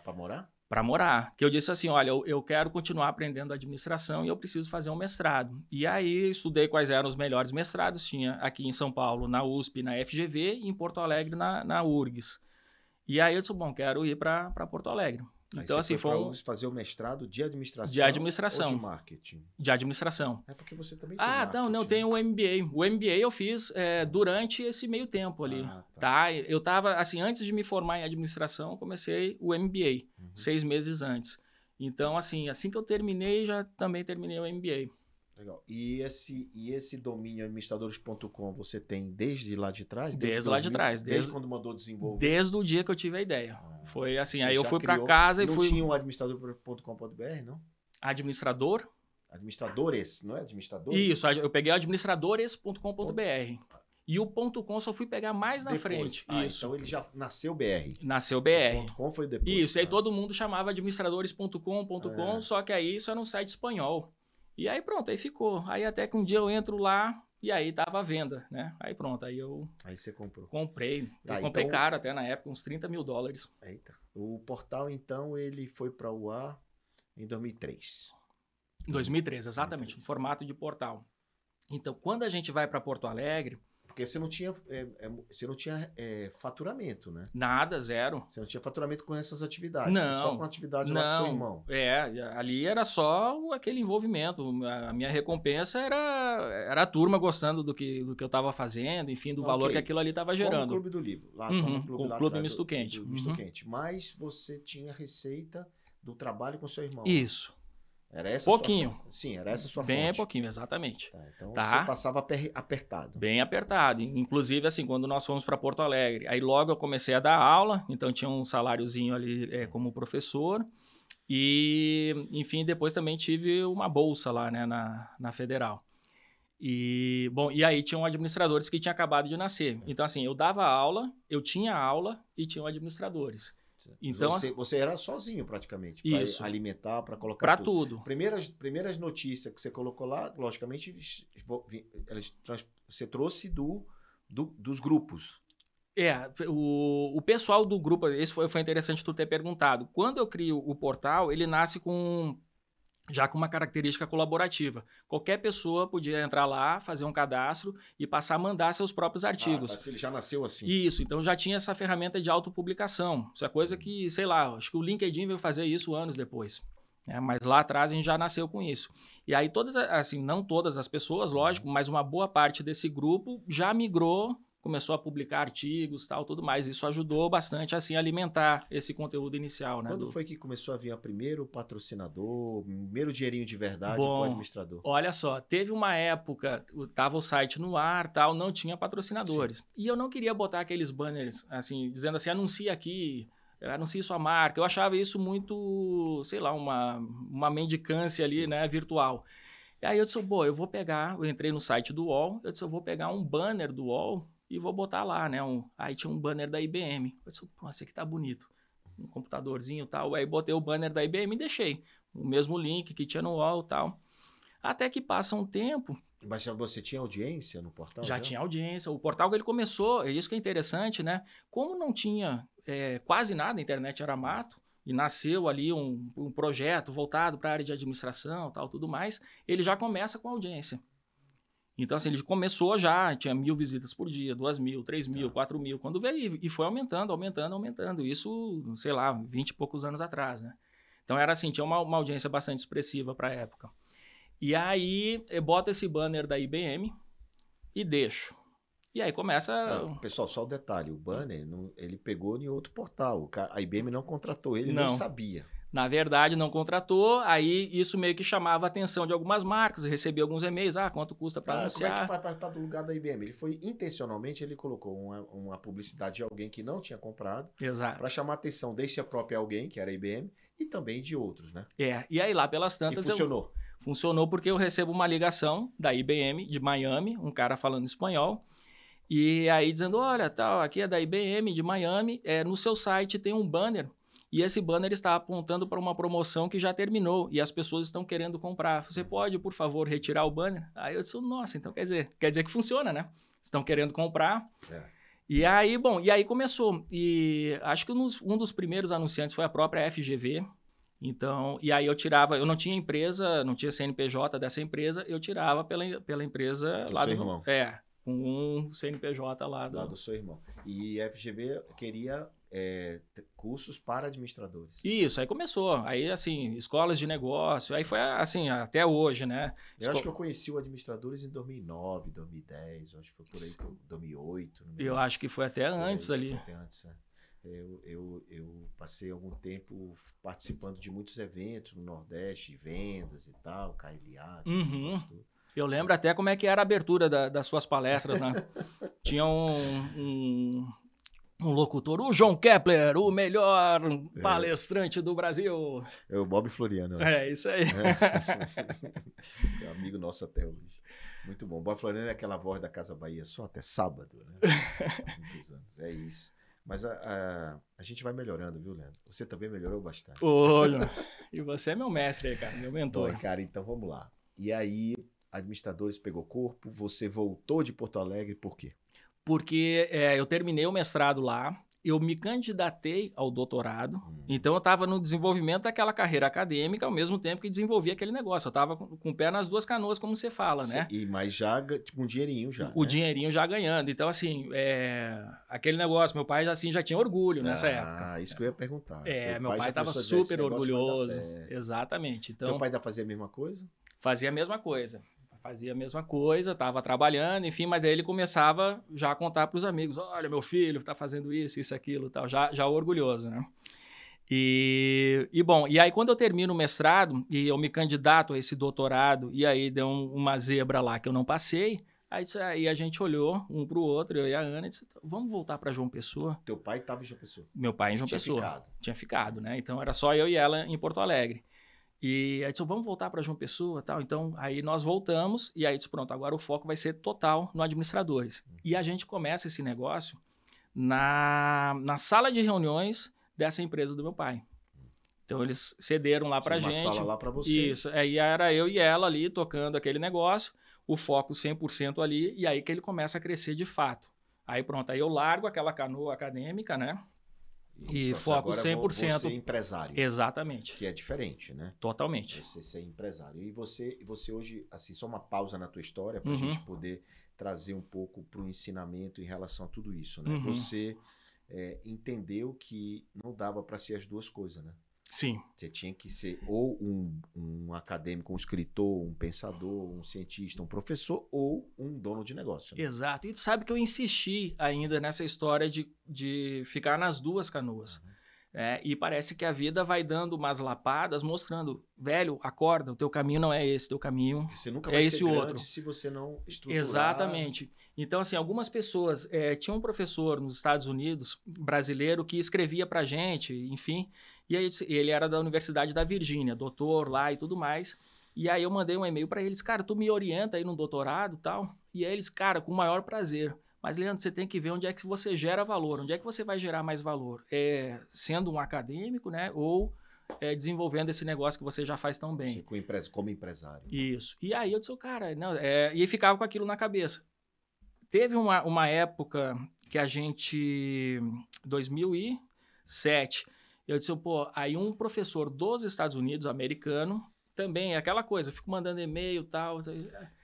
Para morar? Para morar. Que eu disse assim, olha, eu quero continuar aprendendo administração e eu preciso fazer um mestrado. E aí, estudei quais eram os melhores mestrados. Tinha aqui em São Paulo, na USP, na FGV, e em Porto Alegre, na URGS. E aí eu disse, bom, quero ir para Porto Alegre. Então, assim, foi fazer o mestrado de administração. De administração. Ou de marketing? De administração. É porque você também tem marketing. Não, tem o MBA. O MBA eu fiz durante esse meio tempo ali. Tá? Eu estava, assim, antes de me formar em administração, comecei o MBA, 6 meses antes. Então, assim que eu terminei, já também terminei o MBA. Legal. E esse domínio administradores.com você tem desde lá de trás? Desde lá de trás. Desde quando mandou desenvolver? Desde o dia que eu tive a ideia. Foi assim, aí eu fui para casa e fui... Não tinha um administrador.com.br, não? Administrador? Administradores, não é? Administradores? Isso, eu peguei administradores.com.br. E o .com só fui pegar mais na frente. Isso. Então ele já nasceu BR. Nasceu BR. O .com foi depois. Isso, aí todo mundo chamava administradores.com.com, só que aí isso era um site espanhol. E aí pronto, aí ficou. Aí até que um dia eu entro lá e aí tava à venda, né? Aí pronto, aí você comprou. Comprei. Comprei caro até na época, uns $30 mil. Eita. O portal, então, ele foi para o ar em 2003. 2003, exatamente, no formato de portal. Então, quando a gente vai para Porto Alegre... Porque você não tinha faturamento, né? Nada, zero. Você não tinha faturamento com essas atividades. Não. Só com a atividade lá do seu irmão. Ali era só aquele envolvimento. A minha recompensa era a turma gostando do que eu estava fazendo, enfim, do valor que aquilo ali estava gerando. Como o Clube do Livro. Lá, como o Clube Misto Quente. Misto Quente. Mas você tinha receita do trabalho com seu irmão. Isso. Era essa pouquinho. Sim, era essa a sua Bem fonte. Pouquinho, exatamente. Então você passava apertado. Bem apertado. Inclusive, assim, quando nós fomos para Porto Alegre, aí logo eu comecei a dar aula, então tinha um saláriozinho ali como professor. E, enfim, depois também tive uma bolsa lá, né, na Federal. E aí tinham administradores que tinham acabado de nascer. Então, assim, eu dava aula, eu tinha aula e tinham administradores. Então, você era sozinho praticamente para alimentar, para colocar para tudo. Primeiras notícias que você colocou lá, logicamente, você trouxe dos grupos. O pessoal do grupo, esse foi interessante tu ter perguntado. Quando eu crio o portal, ele nasce com já com uma característica colaborativa. Qualquer pessoa podia entrar lá, fazer um cadastro e passar a mandar seus próprios artigos. Tá, ele já nasceu assim. Isso, então já tinha essa ferramenta de autopublicação. Isso é coisa que, sei lá, acho que o LinkedIn veio fazer isso anos depois. Mas lá atrás a gente já nasceu com isso. E aí todas, assim, não todas as pessoas, lógico, mas uma boa parte desse grupo já migrou, começou a publicar artigos, tal, tudo mais. Isso ajudou bastante, assim, a alimentar esse conteúdo inicial, né? Quando foi que começou a vir o primeiro patrocinador, primeiro dinheirinho de verdade para o administrador? Olha só, teve uma época, tava o site no ar, tal, não tinha patrocinadores. Sim. E eu não queria botar aqueles banners, assim, dizendo assim, anuncia aqui, anuncie sua marca. Eu achava isso muito, sei lá, uma mendicância ali, né, virtual. E aí eu disse, eu vou pegar, eu entrei no site do UOL, eu disse, eu vou pegar um banner do UOL e vou botar lá, né? Aí tinha um banner da IBM. Eu disse, pô, esse aqui tá bonito. Um computadorzinho e tal. Aí botei o banner da IBM e deixei. O mesmo link que tinha no UOL e tal. Até que passa um tempo... Mas você tinha audiência no portal? Já tinha audiência. O portal que ele começou, é isso que é interessante, né? Como não tinha quase nada, a internet era mato, e nasceu ali um projeto voltado para a área de administração, tal, tudo mais, ele já começa com audiência. Então, assim, ele começou já, tinha 1.000 visitas por dia, 2.000, 3.000, 4.000, quando veio, e foi aumentando. Isso, sei lá, 20 e poucos anos atrás, né? Então, era assim, tinha uma audiência bastante expressiva para a época. E aí, eu boto esse banner da IBM e deixo. E aí começa... Pessoal, só o detalhe, o banner, ele pegou em outro portal, a IBM não contratou ele, nem sabia. Na verdade, não contratou, aí isso meio que chamava a atenção de algumas marcas, eu recebi alguns e-mails, quanto custa para anunciar. Como é que faz para estar do lugar da IBM? Ele foi intencionalmente, ele colocou uma publicidade de alguém que não tinha comprado, para chamar a atenção desse próprio alguém, que era a IBM, e também de outros, né? E aí lá pelas tantas... E funcionou? Funcionou porque eu recebo uma ligação da IBM de Miami, um cara falando espanhol, e aí dizendo, olha, tal, aqui é da IBM de Miami, no seu site tem um banner, e esse banner está apontando para uma promoção que já terminou, e as pessoas estão querendo comprar. Você pode, por favor, retirar o banner? Aí eu disse, nossa, então quer dizer que funciona, né? Estão querendo comprar. E aí, e aí começou. E acho que um dos primeiros anunciantes foi a própria FGV. Então, e aí eu não tinha empresa, não tinha CNPJ dessa empresa, eu tirava pela empresa do seu irmão. Com um CNPJ lá do seu irmão. E a FGV queria cursos para administradores. Isso, aí começou. Aí, assim, escolas de negócio, aí foi assim, até hoje, né? Eu acho que eu conheci o Administradores em 2009, 2010, acho que foi por aí, 2008. Eu acho que foi até antes ali. Foi até antes, Eu passei algum tempo participando de muitos eventos no Nordeste, vendas e tal, KLA. Eu lembro até como é que era a abertura das suas palestras, né? Tinha um locutor, o João Kepler, o melhor palestrante do Brasil. É o Bob Floriano. Isso aí. É amigo nosso até hoje. Muito bom. Bob Floriano é aquela voz da Casa Bahia só até sábado, né? Há muitos anos. É isso. Mas a gente vai melhorando, viu, Leandro? Você também melhorou bastante. E você é meu mestre aí, cara, meu mentor. Bom, cara, então vamos lá. E aí, Administradores pegou corpo, você voltou de Porto Alegre, por quê? Porque eu terminei o mestrado lá, eu me candidatei ao doutorado, então eu estava no desenvolvimento daquela carreira acadêmica ao mesmo tempo que desenvolvia aquele negócio. Eu estava com o pé nas duas canoas, como você fala, né? Mas já, tipo, um dinheirinho já. O dinheirinho já ganhando. Então, assim, aquele negócio, meu pai assim, já tinha orgulho nessa época. Isso que eu ia perguntar. Meu pai estava super orgulhoso. Exatamente. Então, teu pai ainda fazia a mesma coisa? Fazia a mesma coisa, estava trabalhando, enfim, mas daí ele começava já a contar para os amigos, olha, meu filho está fazendo isso, aquilo, tal, já orgulhoso, né? E aí quando eu termino o mestrado e eu me candidato a esse doutorado, e aí deu uma zebra lá que eu não passei, aí a gente olhou um para o outro, eu e a Ana, e disse, vamos voltar para João Pessoa. Teu pai estava em João Pessoa? Meu pai em João Pessoa. Tinha ficado, né? Então era só eu e ela em Porto Alegre. E aí disse, vamos voltar para João Pessoa, tal. Então, aí nós voltamos e aí disse, pronto, agora o foco vai ser total no Administradores. E a gente começa esse negócio na sala de reuniões dessa empresa do meu pai. Então, eles cederam lá para gente. Uma sala lá para você. Isso, aí era eu e ela ali tocando aquele negócio, o foco 100% ali, e aí que ele começa a crescer de fato. Aí pronto, aí eu largo aquela canoa acadêmica, né? E pronto, foco agora 100%. Você é empresário. Exatamente. Que é diferente, né? Totalmente. Você ser empresário. E você hoje, assim, só uma pausa na tua história para a Uhum. gente poder trazer um pouco para o ensinamento em relação a tudo isso, né? Uhum. Você entendeu que não dava para ser as duas coisas, né? Sim. Você tinha que ser ou um acadêmico, um escritor, um pensador, um cientista, um professor ou um dono de negócio. Né? Exato. E tu sabe que eu insisti ainda nessa história de ficar nas duas canoas. Uhum. E parece que a vida vai dando umas lapadas, mostrando, velho, acorda, o teu caminho não é esse, teu caminho Porque você nunca é vai esse ser grande outro. se você não estruturar. Exatamente. Então, assim, algumas pessoas... tinha um professor nos Estados Unidos, brasileiro, que escrevia pra gente, enfim, e aí ele era da Universidade da Virgínia, doutor lá e tudo mais, e aí eu mandei um e-mail pra eles, cara, tu me orienta aí no doutorado e tal, e aí eles, cara, com o maior prazer. Mas, Leandro, você tem que ver onde é que você gera valor, onde é que você vai gerar mais valor. Sendo um acadêmico, né? Ou desenvolvendo esse negócio que você já faz tão bem. Como empresário. Isso. E aí eu disse, cara, não, e ficava com aquilo na cabeça. Teve uma época que a gente, 2007, eu disse, pô, aí um professor dos Estados Unidos, americano, também é aquela coisa, fico mandando e-mail e tal.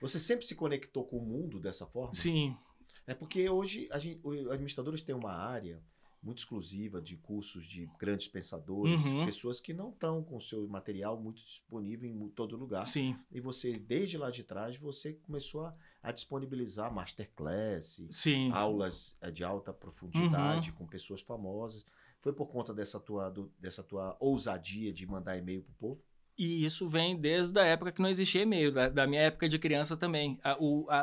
Você sempre se conectou com o mundo dessa forma? Sim. É porque hoje os administradores têm uma área muito exclusiva de cursos de grandes pensadores, Uhum. pessoas que não estão com o seu material muito disponível em todo lugar. Sim. E você, desde lá de trás, você começou a disponibilizar masterclass, Sim. aulas de alta profundidade com pessoas famosas. Foi por conta dessa tua ousadia de mandar e-mail pro povo? E isso vem desde a época que não existia e-mail, da minha época de criança também.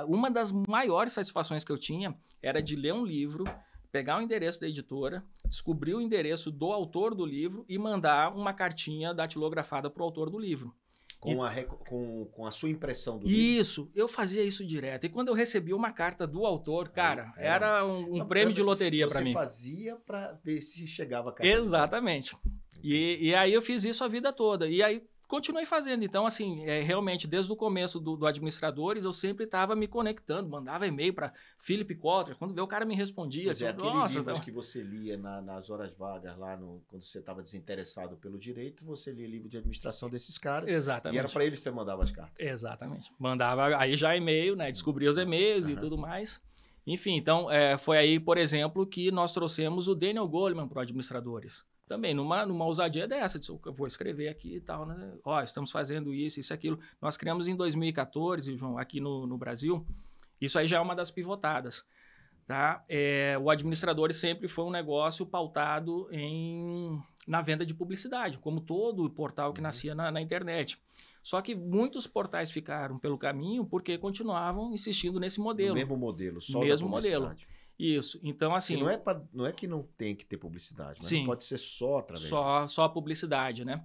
Uma das maiores satisfações que eu tinha era de ler um livro, pegar o endereço da editora, descobrir o endereço do autor do livro e mandar uma cartinha datilografada para o autor do livro. Com a sua impressão do livro? Livro? Isso, eu fazia isso direto. E quando eu recebi uma carta do autor, cara, era um prêmio de loteria para mim. Você fazia para ver se chegava a carta. Exatamente. E aí eu fiz isso a vida toda. E aí continuei fazendo. Então, assim, realmente, desde o começo do Administradores, eu sempre estava me conectando, mandava e-mail para Philip Kotler. Quando vê, o cara me respondia. Pois aqueles livros que você lia nas horas vagas lá, quando você estava desinteressado pelo direito, você lia livro de administração desses caras. Exatamente. E era para eles que você mandava as cartas. Exatamente. Mandava aí já e-mail, né? Descobria os e-mails e tudo mais. Enfim, então, foi aí, por exemplo, que nós trouxemos o Daniel Goleman para o Administradores. Também, numa ousadia dessa, eu vou escrever aqui e tal, né? Ó, estamos fazendo isso, aquilo. Nós criamos em 2014, João, aqui no Brasil. Isso aí já é uma das pivotadas, tá? O Administradores sempre foi um negócio pautado na venda de publicidade, como todo portal que nascia na internet. Só que muitos portais ficaram pelo caminho porque continuavam insistindo nesse modelo. O mesmo modelo, só mesmo da publicidade. Modelo. Isso, então assim... Não é que não tem que ter publicidade, mas sim, não pode ser só através disso. Só a publicidade, né?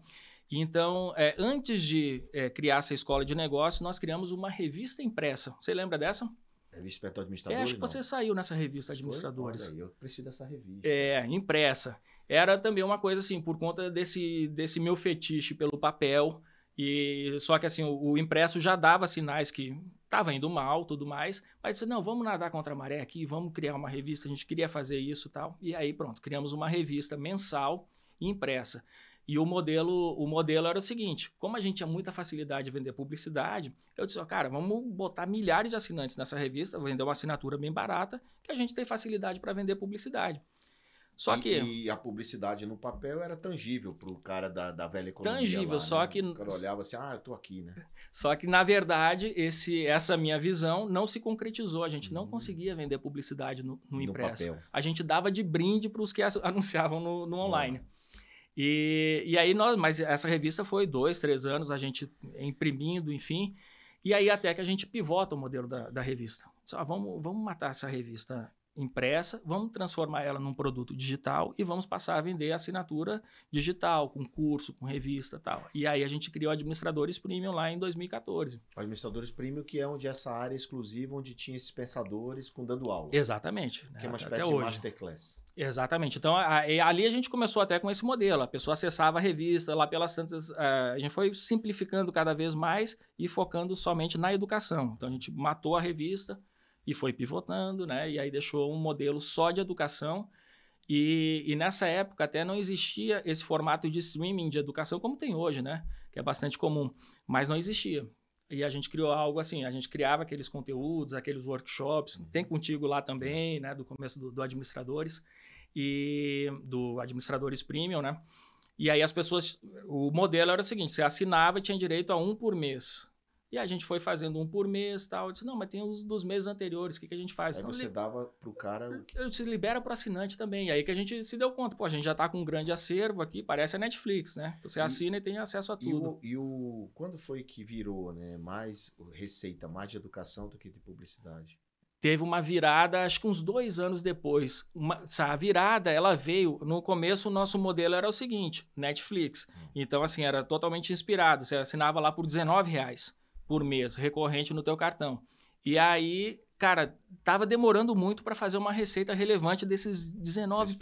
Então, antes de criar essa escola de negócio, nós criamos uma revista impressa. Você lembra dessa? Revista Perto Administradores? Acho que você saiu nessa revista Administradores. Olha aí, eu preciso dessa revista. Impressa. Era também uma coisa assim, por conta desse meu fetiche pelo papel. Só que assim, o impresso já dava sinais que estava indo mal, tudo mais, mas disse, não, vamos nadar contra a maré aqui, vamos criar uma revista, a gente queria fazer isso e tal, e aí pronto, criamos uma revista mensal e impressa. E o modelo era o seguinte, como a gente tinha muita facilidade de vender publicidade, eu disse, cara, vamos botar milhares de assinantes nessa revista, vender uma assinatura bem barata, que a gente tem facilidade para vender publicidade. E a publicidade no papel era tangível para o cara da velha economia. Tangível, lá, só né? que... O cara olhava assim, eu tô aqui, né? Só que, na verdade, essa minha visão não se concretizou. A gente não conseguia vender publicidade no impresso. Papel. A gente dava de brinde para os que anunciavam no online. E aí, mas essa revista foi 2, 3 anos, a gente imprimindo, enfim. E aí até que a gente pivota o modelo da revista. Vamos matar essa revista impressa, vamos transformar ela num produto digital e vamos passar a vender assinatura digital, com curso, com revista e tal. E aí a gente criou Administradores Premium lá em 2014. Administradores Premium, que é onde essa área exclusiva, onde tinha esses pensadores dando aula. Exatamente. Que é uma espécie de masterclass. Exatamente. Então, ali a gente começou até com esse modelo. A pessoa acessava a revista lá pelas tantas... a gente foi simplificando cada vez mais e focando somente na educação. Então, a gente matou a revista e foi pivotando, né? E aí deixou um modelo só de educação. E nessa época até não existia esse formato de streaming de educação como tem hoje, né? Que é bastante comum, mas não existia. E a gente criou algo assim, a gente criava aqueles conteúdos, aqueles workshops, tem contigo lá também, né? Do começo do Administradores e do Administradores Premium, né? E aí as pessoas, o modelo era o seguinte, você assinava e tinha direito a um por mês. E a gente foi fazendo um por mês e tal. Eu disse, não, mas tem os dos meses anteriores, o que a gente faz? Aí Então, você dava pro cara... se libera pro assinante também. E aí que a gente se deu conta, pô, a gente já tá com um grande acervo aqui, parece a Netflix, né? Então você assina e tem acesso a tudo. Quando foi que virou, né, mais receita, mais de educação do que de publicidade? Teve uma virada, acho que uns 2 anos depois. A virada, ela veio... No começo, o nosso modelo era o seguinte, Netflix. Então, assim, era totalmente inspirado. Você assinava lá por R$19 por mês, recorrente no teu cartão. E aí, cara, tava demorando muito para fazer uma receita relevante desses 19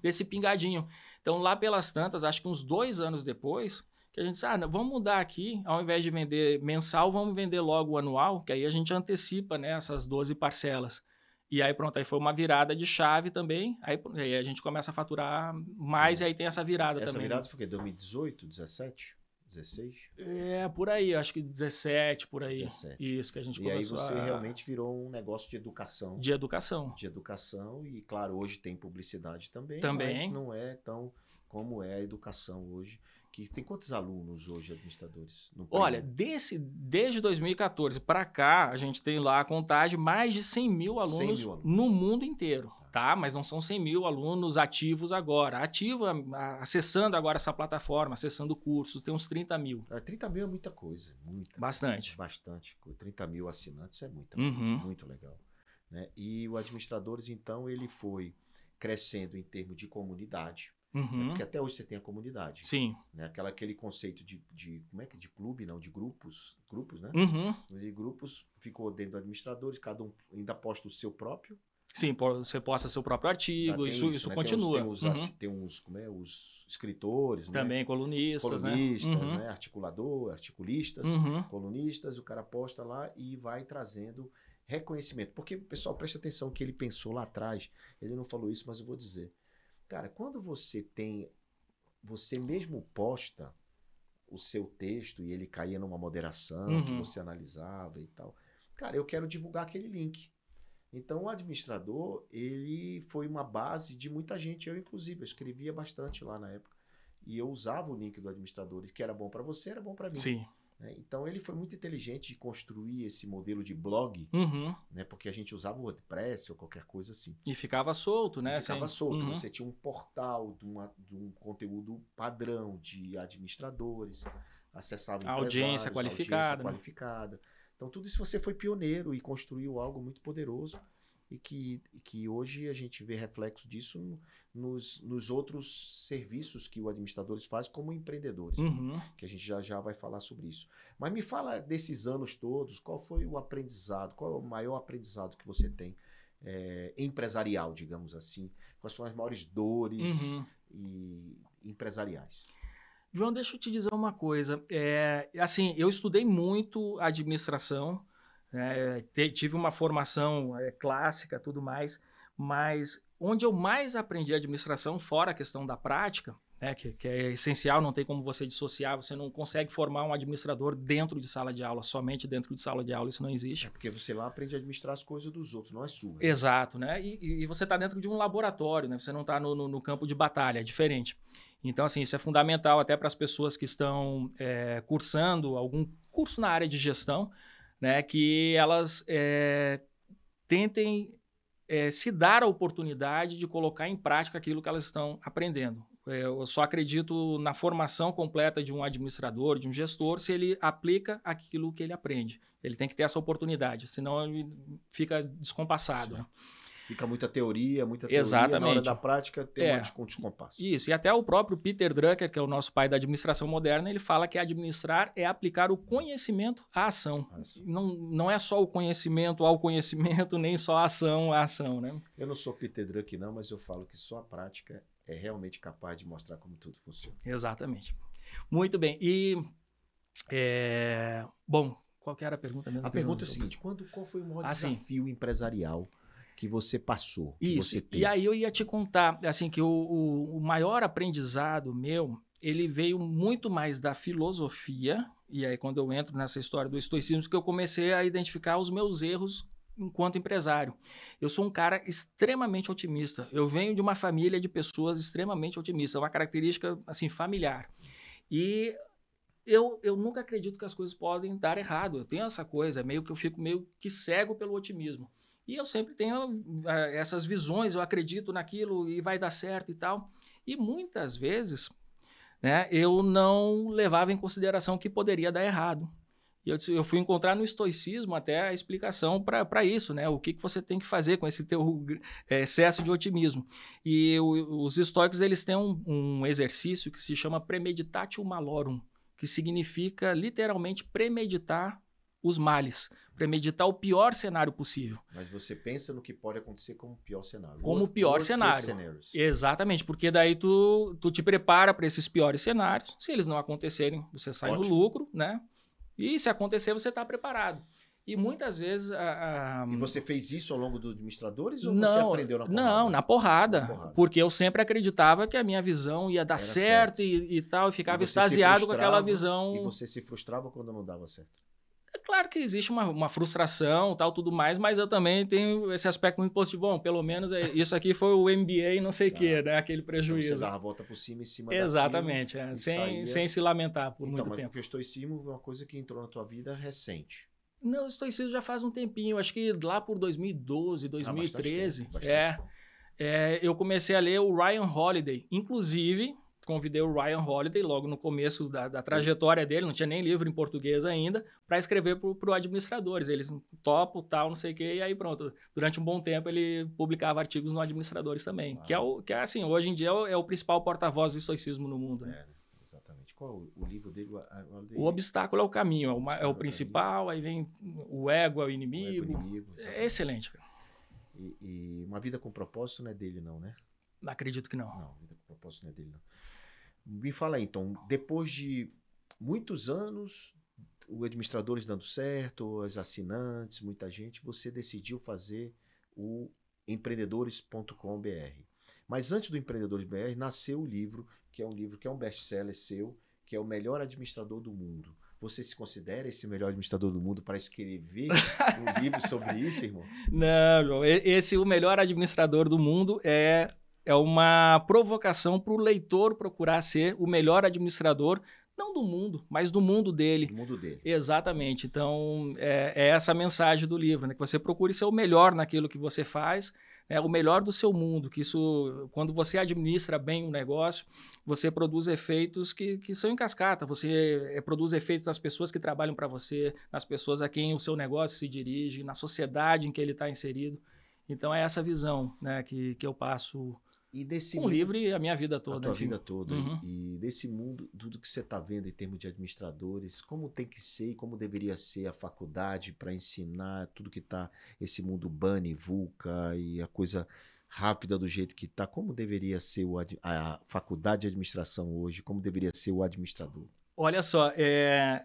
desse pingadinho. Então, lá pelas tantas, acho que uns 2 anos depois, que a gente disse, vamos mudar aqui, ao invés de vender mensal, vamos vender logo o anual, que aí a gente antecipa, né, essas 12 parcelas. E aí pronto, aí foi uma virada de chave também, aí a gente começa a faturar mais e aí tem essa virada também. Essa virada foi o quê? 2018, 17? 16? É, por aí, acho que 17, por aí. 17. Isso, que a gente começou E aí você realmente virou um negócio de educação. De educação. De educação e, claro, hoje tem publicidade também. Também. Mas não é tão como é a educação hoje. Que tem quantos alunos hoje, administradores? Olha, desde 2014 para cá, a gente tem lá a contagem mais de 100 mil alunos no mundo inteiro. Tá? Mas não são 100 mil alunos ativos agora. Acessando agora essa plataforma, acessando cursos, tem uns 30 mil. 30 mil é muita coisa. Bastante. 30 mil assinantes é muito legal. Né? E o Administradores, então, ele foi crescendo em termos de comunidade. Né? Porque até hoje você tem a comunidade. Sim. Né? Aquele conceito como é que de clube, não, de grupos, né? De grupos ficou dentro do Administradores, cada um ainda posta o seu próprio. Sim, você posta seu próprio artigo, isso né? Continua. Tem uns os escritores, também, né? Colunistas, né? Né? Articulistas, colunistas, o cara posta lá e vai trazendo reconhecimento. Porque, pessoal, preste atenção que ele pensou lá atrás, ele não falou isso, mas eu vou dizer. Cara, quando você mesmo posta o seu texto e ele caía numa moderação que você analisava e tal, cara, eu quero divulgar aquele link. Então, o administrador, ele foi uma base de muita gente. Eu, inclusive, eu escrevia bastante lá na época. E eu usava o link do administrador, que era bom para você, era bom para mim. Sim. Né? Então, ele foi muito inteligente de construir esse modelo de blog, né? Porque a gente usava o WordPress ou qualquer coisa assim. E ficava solto, né? Ficava solto. Você tinha um portal de um conteúdo padrão de administradores, acessava audiência qualificada. Então, tudo isso você foi pioneiro e construiu algo muito poderoso e que hoje a gente vê reflexo disso nos outros serviços que o Administradores faz como empreendedores, que a gente já vai falar sobre isso. Mas me fala desses anos todos, qual foi o aprendizado, qual é o maior aprendizado que você tem empresarial, digamos assim? Quais são as maiores dores e empresariais? João, deixa eu te dizer uma coisa. Assim, eu estudei muito administração, tive uma formação clássica, tudo mais, mas onde eu mais aprendi administração, fora a questão da prática, né, que é essencial, não tem como você dissociar, você não consegue formar um administrador dentro de sala de aula, somente dentro de sala de aula, isso não existe. Porque você lá aprende a administrar as coisas dos outros, não é sua. Né? Exato, né? E você está dentro de um laboratório, né? Você não está no campo de batalha, é diferente. Então, assim, isso é fundamental até para as pessoas que estão cursando algum curso na área de gestão, né, que elas tentem se dar a oportunidade de colocar em prática aquilo que elas estão aprendendo. Eu só acredito na formação completa de um administrador, de um gestor, se ele aplica aquilo que ele aprende. Ele tem que ter essa oportunidade, senão ele fica descompassado. Né? Fica muita teoria, Exatamente. Na hora da prática tem um descompasso. Isso, e até o próprio Peter Drucker, que é o nosso pai da administração moderna, ele fala que administrar é aplicar o conhecimento à ação. Não é só o conhecimento ao conhecimento, nem só a ação à ação, né? Eu não sou Peter Drucker não, mas eu falo que só a prática é realmente capaz de mostrar como tudo funciona. Exatamente. Muito bem, e... Bom, qual que era a pergunta mesmo? A pergunta é a seguinte, qual foi o maior desafio empresarial que você passou, que Isso. você teve. E aí eu ia te contar, assim, que o maior aprendizado meu, ele veio muito mais da filosofia, e aí quando eu entro nessa história do estoicismo, que eu comecei a identificar os meus erros enquanto empresário. Eu sou um cara extremamente otimista. Eu venho de uma família de pessoas extremamente otimistas, é uma característica, assim, familiar. E eu nunca acredito que as coisas podem dar errado. Eu tenho essa coisa, meio que eu fico meio que cego pelo otimismo. E eu sempre tenho essas visões, eu acredito naquilo e vai dar certo e tal. E muitas vezes, né, eu não levava em consideração que poderia dar errado. E eu fui encontrar no estoicismo até a explicação para isso, né? O que você tem que fazer com esse teu excesso de otimismo. E os estoicos, eles têm um exercício que se chama premeditatio malorum, que significa literalmente premeditar os males, premeditar o pior cenário possível. Mas você pensa no que pode acontecer como pior cenário. Como pior cenário. Exatamente, porque daí tu te prepara para esses piores cenários. Se eles não acontecerem, você sai no lucro, né? E se acontecer, você está preparado. E muitas vezes... E você fez isso ao longo dos administradores ou você aprendeu na porrada? Não, na porrada. Porque eu sempre acreditava que a minha visão ia dar certo e tal, e ficava extasiado com aquela visão. E você se frustrava quando não dava certo? É claro que existe uma frustração, tal, tudo mais, mas eu também tenho esse aspecto muito positivo. Bom, pelo menos isso aqui foi o MBA não sei o quê, né? Aquele prejuízo. Então você dava a volta por cima, em cima Exatamente, sem se lamentar por muito tempo. Mas porque o estoicismo é uma coisa que entrou na tua vida recente. Não, o estoicismo já faz um tempinho, acho que lá por 2012, 2013, bastante tempo. Eu comecei a ler o Ryan Holiday, inclusive convidei o Ryan Holiday logo no começo da trajetória dele, não tinha nem livro em português ainda, para escrever para Administradores. Eles topam, tal, não sei o quê, e aí pronto. Durante um bom tempo ele publicava artigos no Administradores também, que é assim, hoje em dia é o principal porta-voz do estoicismo no mundo. Né? Exatamente. Qual o livro dele? O Obstáculo é o Caminho, é o principal, aí vem o Ego é o Inimigo. É excelente, cara. E Uma Vida com Propósito não é dele não, né? Acredito que não. Não, Vida com Propósito não é dele não. Me fala aí, então, depois de muitos anos, os administradores dando certo, os assinantes, muita gente, você decidiu fazer o empreendedores.com.br. Mas antes do Empreendedores.br, nasceu o livro que é um best-seller seu, que é o melhor administrador do mundo. Você se considera esse melhor administrador do mundo para escrever um livro sobre isso, irmão? Não, João. O melhor administrador do mundo é uma provocação para o leitor procurar ser o melhor administrador, não do mundo, mas do mundo dele. Do mundo dele. Exatamente. Então, é essa a mensagem do livro, né? Que você procure ser o melhor naquilo que você faz, o melhor do seu mundo, que isso, quando você administra bem um negócio, você produz efeitos que são em cascata, você produz efeitos nas pessoas que trabalham para você, nas pessoas a quem o seu negócio se dirige, na sociedade em que ele está inserido. Então, é essa visão, né, que eu passo com o livro e a minha vida toda. A tua vida toda. Uhum. E desse mundo, tudo que você está vendo em termos de administradores, como tem que ser e como deveria ser a faculdade para ensinar tudo que está, esse mundo Bunny, VUCA e a coisa rápida do jeito que está, como deveria ser a faculdade de administração hoje, como deveria ser o administrador? Olha só,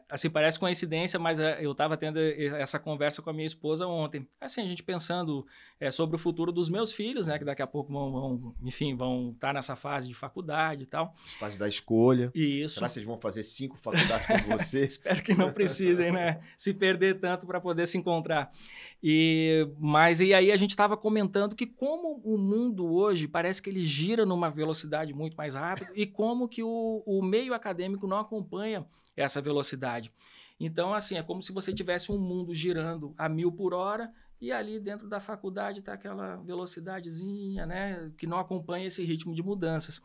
assim, parece coincidência, mas eu estava tendo essa conversa com a minha esposa ontem. Assim, a gente pensando sobre o futuro dos meus filhos, né? Que daqui a pouco vão estar nessa fase de faculdade e tal. Fase da escolha. Isso. Será que vocês vão fazer 5 faculdades com você? Espero que não precisem, né? Se perder tanto para poder se encontrar. Mas aí a gente estava comentando que como o mundo hoje parece que ele gira numa velocidade muito mais rápida e como que o meio acadêmico não acompanha essa velocidade. Então, assim, é como se você tivesse um mundo girando a 1000 por hora e ali dentro da faculdade está aquela velocidadezinha, né, que não acompanha esse ritmo de mudanças.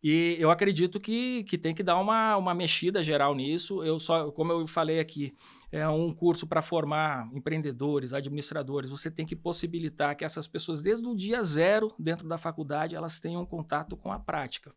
E eu acredito que tem que dar uma mexida geral nisso. Como eu falei aqui, é um curso para formar empreendedores, administradores. Você tem que possibilitar que essas pessoas, desde o dia zero dentro da faculdade, elas tenham contato com a prática.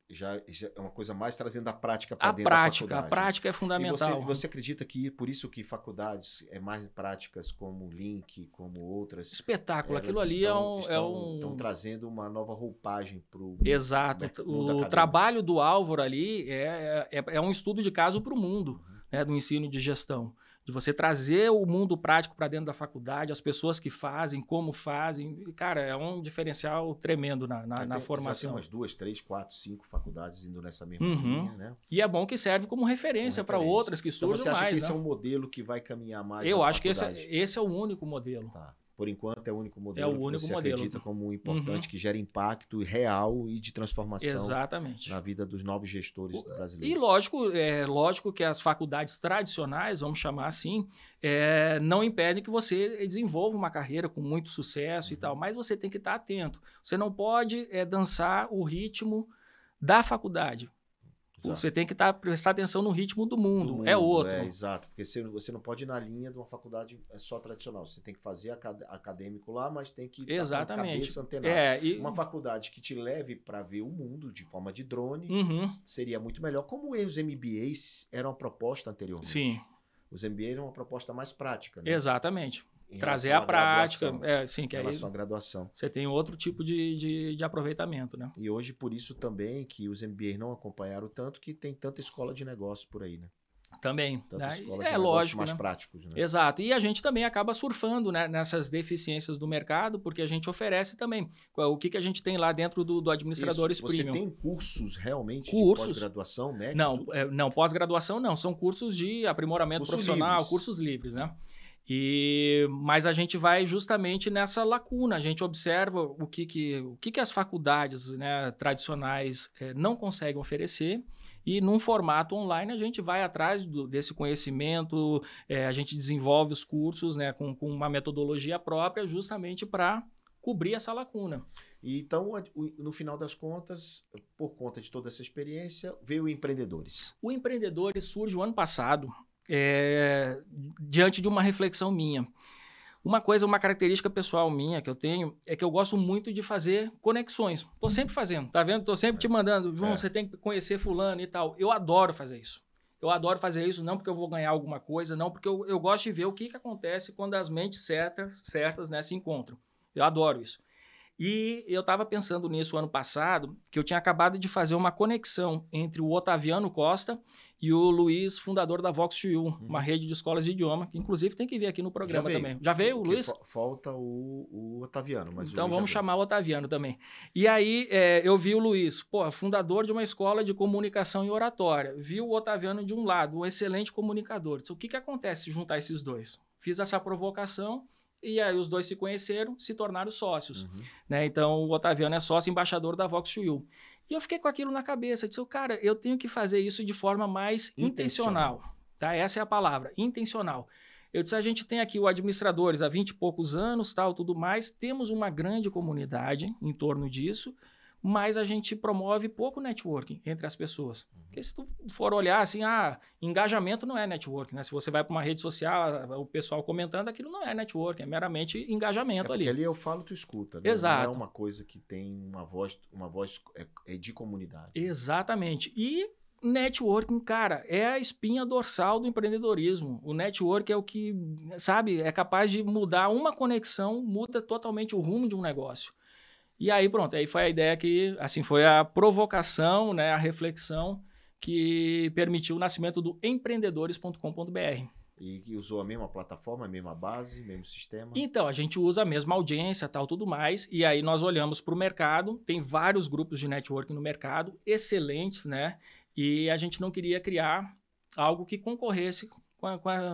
Já é uma coisa mais trazendo a prática para dentro da faculdade. A prática é fundamental. E você acredita que por isso que faculdades mais práticas como o Link, como outras... Espetáculo, aquilo ali estão trazendo uma nova roupagem para o mundo. Exato. O trabalho do Álvaro ali é um estudo de caso para o mundo. né, do ensino de gestão. De você trazer o mundo prático para dentro da faculdade, as pessoas que fazem, como fazem. Cara, é um diferencial tremendo na formação. Já tem umas 2, 3, 4, 5 faculdades indo nessa mesma linha, né? E é bom que serve como referência para outras que surjam mais. Então você acha que esse né? é um modelo que vai caminhar mais? Eu acho que esse é o único modelo. Tá. Por enquanto é o único modelo que você acredita como importante, que gera impacto real e de transformação Exatamente. na vida dos novos gestores brasileiros. E lógico que as faculdades tradicionais, vamos chamar assim, não impedem que você desenvolva uma carreira com muito sucesso e tal, mas você tem que estar atento. Você não pode dançar o ritmo da faculdade. Exato. Você tem que prestar atenção no ritmo do mundo. É outro. Exato, porque você não pode ir na linha de uma faculdade só tradicional. Você tem que fazer acadêmico lá, mas tem que estar com a cabeça antenada. Uma faculdade que te leve para ver o mundo de forma de drone seria muito melhor. Como os MBAs eram a proposta anteriormente. Sim. Os MBAs eram uma proposta mais prática, né? Exatamente. Trazer a prática. Em relação à graduação. Você tem outro tipo de aproveitamento, né? E hoje, por isso também, que os MBAs não acompanharam tanto, que tem tanta escola de negócio por aí, né? Também. Tanta escola de negócios mais práticos, né? Exato. E a gente também acaba surfando, né, nessas deficiências do mercado, porque a gente oferece também. O que a gente tem lá dentro do Administradores Premium. Você tem cursos realmente de pós-graduação, né? Não, pós-graduação não. São cursos de aprimoramento profissional, cursos livres, né? Mas a gente vai justamente nessa lacuna, a gente observa o que as faculdades, né, tradicionais não conseguem oferecer, e num formato online a gente vai atrás desse conhecimento, a gente desenvolve os cursos, né, com uma metodologia própria justamente para cobrir essa lacuna. Então, no final das contas, por conta de toda essa experiência, veio o Empreendedores. O Empreendedores surge o ano passado, diante de uma reflexão minha. Uma característica pessoal minha que eu tenho é que eu gosto muito de fazer conexões. Tô sempre fazendo, tá vendo? Tô sempre te mandando, João, você tem que conhecer fulano e tal. Eu adoro fazer isso. Eu adoro fazer isso não porque eu vou ganhar alguma coisa, não, porque eu gosto de ver o que acontece quando as mentes certas, né, se encontram. Eu adoro isso. E eu estava pensando nisso ano passado, que eu tinha acabado de fazer uma conexão entre o Otaviano Costa e o Luiz, fundador da Vox2U, uma rede de escolas de idioma, que inclusive tem que vir aqui no programa também. Já veio o Luiz? Falta o Otaviano, mas então vamos chamar o Otaviano também. E aí eu vi o Luiz, fundador de uma escola de comunicação e oratória. Vi o Otaviano de um lado, um excelente comunicador. Disse, o que acontece se juntar esses dois? Fiz essa provocação. E aí os dois se conheceram, se tornaram sócios. Né? Então o Otaviano é sócio embaixador da Vox2U. E eu fiquei com aquilo na cabeça. Disse, cara, eu tenho que fazer isso de forma mais intencional. Tá? Essa é a palavra, intencional. Eu disse, a gente tem aqui o Administradores há 20 e poucos anos, tal, tudo mais. Temos uma grande comunidade em torno disso, mas a gente promove pouco networking entre as pessoas. Porque se tu for olhar assim, engajamento não é networking, né? Se você vai para uma rede social, o pessoal comentando, aquilo não é networking, é meramente engajamento ali. Porque ali eu falo, tu escuta, né? Exato. Não é uma coisa que tem uma voz de comunidade. Exatamente. E networking, cara, é a espinha dorsal do empreendedorismo. O networking é o que, sabe, é capaz de mudar uma conexão, muda totalmente o rumo de um negócio. E aí, pronto, aí foi a ideia que, assim, foi a provocação, né, a reflexão que permitiu o nascimento do empreendedores.com.br. E usou a mesma plataforma, a mesma base, mesmo sistema? Então, a gente usa a mesma audiência, tal, tudo mais, e aí nós olhamos para o mercado, tem vários grupos de networking no mercado, excelentes, né, e a gente não queria criar algo que concorresse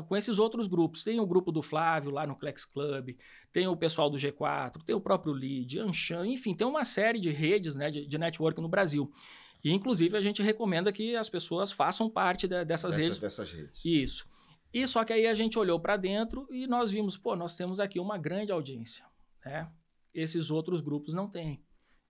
com esses outros grupos. Tem o grupo do Flávio lá no Clex Club, tem o pessoal do G4, tem o próprio Lead, Anshan, enfim, tem uma série de redes, né, de networking no Brasil. E, inclusive, a gente recomenda que as pessoas façam parte dessas redes. Dessas redes. Isso. E só que aí a gente olhou para dentro e nós vimos, nós temos aqui uma grande audiência, né? Esses outros grupos não têm.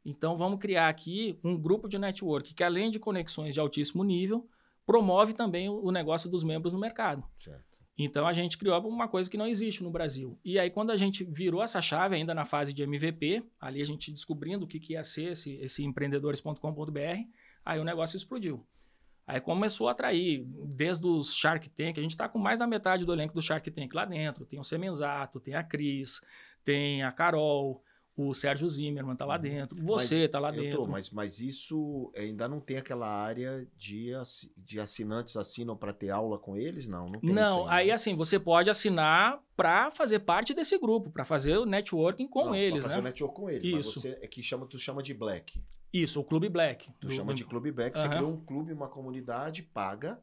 Então, vamos criar aqui um grupo de network que, além de conexões de altíssimo nível, promove também o negócio dos membros no mercado. Certo. Então, a gente criou uma coisa que não existe no Brasil. E aí, quando a gente virou essa chave, ainda na fase de MVP, ali a gente descobrindo o que ia ser esse empreendedores.com.br, aí o negócio explodiu. Aí começou a atrair, desde os Shark Tank, a gente está com mais da metade do elenco do Shark Tank lá dentro. Tem o Semenzato, tem a Cris, tem a Carol, O Sérgio Zimmermann tá lá dentro. Você tá lá dentro. Mas isso ainda não tem aquela área de assinantes assinam para ter aula com eles? Não tem Não, isso aí assim, você pode assinar para fazer parte desse grupo, para fazer o networking com eles, pra fazer o network com eles. Isso. Mas você é que tu chama de Black. Isso, o Clube Black. Tu chama de Clube Black, você criou um clube, uma comunidade paga,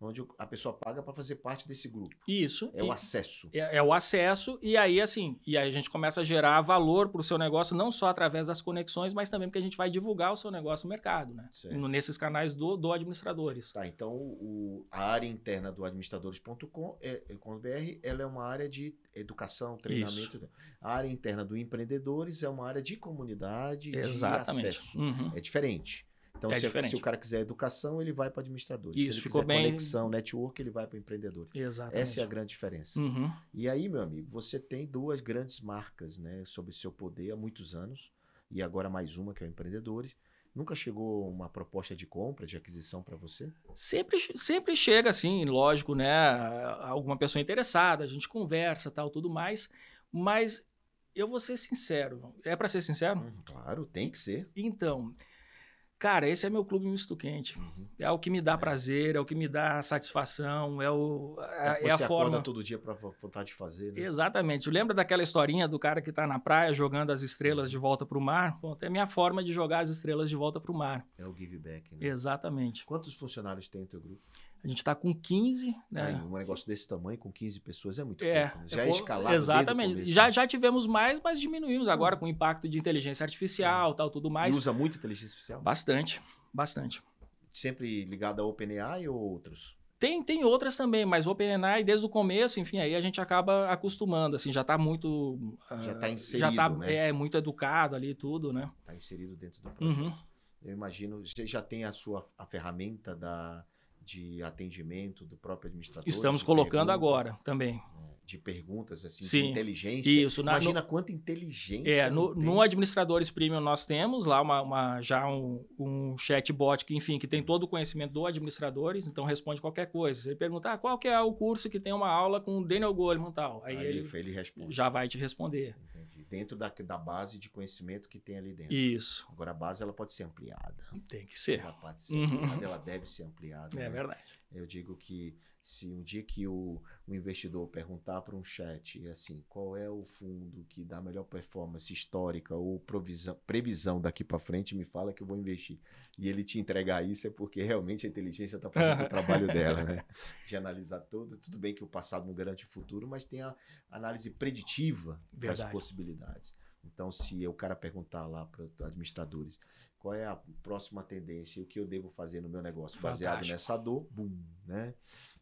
onde a pessoa paga para fazer parte desse grupo. Isso. É o acesso. É o acesso, e aí assim, a gente começa a gerar valor para o seu negócio, não só através das conexões, mas também porque a gente vai divulgar o seu negócio no mercado, né? Nesses canais do administradores. Tá, então a área interna do administradores.com.br, ela é uma área de educação, treinamento. Isso. A área interna do empreendedores é uma área de comunidade, exatamente, de acesso. É diferente. Então, se o cara quiser educação, ele vai para administradores. Isso, se ele ficou quiser bem... conexão, network, ele vai para empreendedores. Exatamente. Essa é a grande diferença. E aí, meu amigo, você tem 2 grandes marcas, né, sobre o seu poder há muitos anos, e agora mais uma, que é o Empreendedores. Nunca chegou uma proposta de compra, de aquisição para você? Sempre chega, assim, lógico, né? Alguma pessoa interessada, a gente conversa, tal, tudo mais, mas eu vou ser sincero. É para ser sincero? Claro, tem que ser. Então... Cara, esse é meu clube misto quente. É o que me dá prazer, é o que me dá satisfação, é a você forma... acorda todo dia para vontade de fazer, né? Exatamente. Lembra daquela historinha do cara que está na praia jogando as estrelas de volta para o mar? Bom, é a minha forma de jogar as estrelas de volta para o mar. É o give back, né? Exatamente. Quantos funcionários tem o teu grupo? A gente está com 15, né? Um negócio desse tamanho, com 15 pessoas, é muito pouco. Né? Já é escalado. Exatamente. Desde o começo, já tivemos mais, mas diminuímos agora com o impacto de inteligência artificial, tal, tudo mais. E usa muito inteligência artificial? Bastante. Sempre ligado a OpenAI ou outros? Tem outras também, mas o OpenAI, desde o começo, enfim, aí a gente acaba acostumando, assim, já está muito... Já está inserido, já tá, né? Muito educado ali, tudo, né? Está inserido dentro do projeto. Eu imagino, você já tem a ferramenta de atendimento do próprio administrador? Estamos colocando agora também. De perguntas, assim, Sim, de inteligência. Isso. Imagina quanta inteligência. No Administradores Premium nós temos lá já um chatbot que, enfim, que tem todo o conhecimento do administradores, então responde qualquer coisa. Você pergunta, qual que é o curso que tem uma aula com o Daniel Goleman e tal? Aí ele responde. Já vai te responder. Entendi. Dentro da base de conhecimento que tem ali dentro. Isso. Agora, a base ela pode ser ampliada. Tem que ser. Ela pode ser ampliada, ela deve ser ampliada. É verdade. Eu digo que se um dia que o investidor perguntar para um chat assim, qual é o fundo que dá melhor performance histórica ou previsão daqui para frente, me fala que eu vou investir. E ele te entregar isso é porque realmente a inteligência está fazendo o trabalho dela, né? De analisar tudo bem que o passado não garante o futuro, mas tem a análise preditiva das possibilidades. Então, se o cara perguntar lá para os administradores qual é a próxima tendência e o que eu devo fazer no meu negócio baseado nessa dor, né?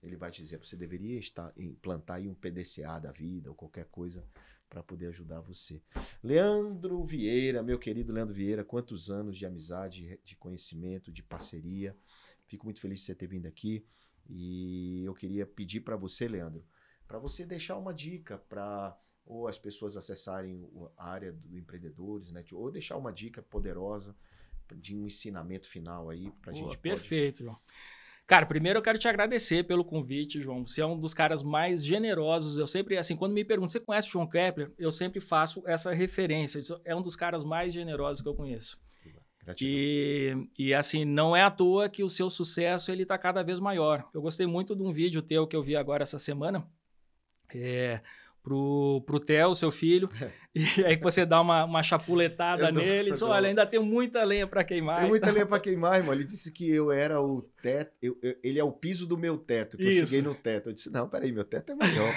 Ele vai te dizer, você deveria implantar aí um PDCA da vida ou qualquer coisa para poder ajudar você. Leandro Vieira, meu querido Leandro Vieira, quantos anos de amizade, de conhecimento, de parceria. Fico muito feliz de você ter vindo aqui e eu queria pedir para você, Leandro, para você deixar uma dica para ou as pessoas acessarem a área do empreendedores, né? Ou deixar uma dica poderosa de um ensinamento final aí para a gente. Perfeito, João. Cara, primeiro eu quero te agradecer pelo convite, João. Você é um dos caras mais generosos. Eu sempre, assim, quando me perguntam, você conhece o João Kepler? Eu sempre faço essa referência. É um dos caras mais generosos que eu conheço. E assim, não é à toa que o seu sucesso ele está cada vez maior. Eu gostei muito de um vídeo teu que eu vi agora essa semana. Pro Theo, seu filho, e aí você dá uma chapuletada nele, diz, olha, ainda tem muita lenha para queimar. Tem muita lenha para queimar, irmão. Ele disse que eu era o teto, ele é o piso do meu teto, que eu cheguei no teto. Eu disse, não, peraí, meu teto é maior.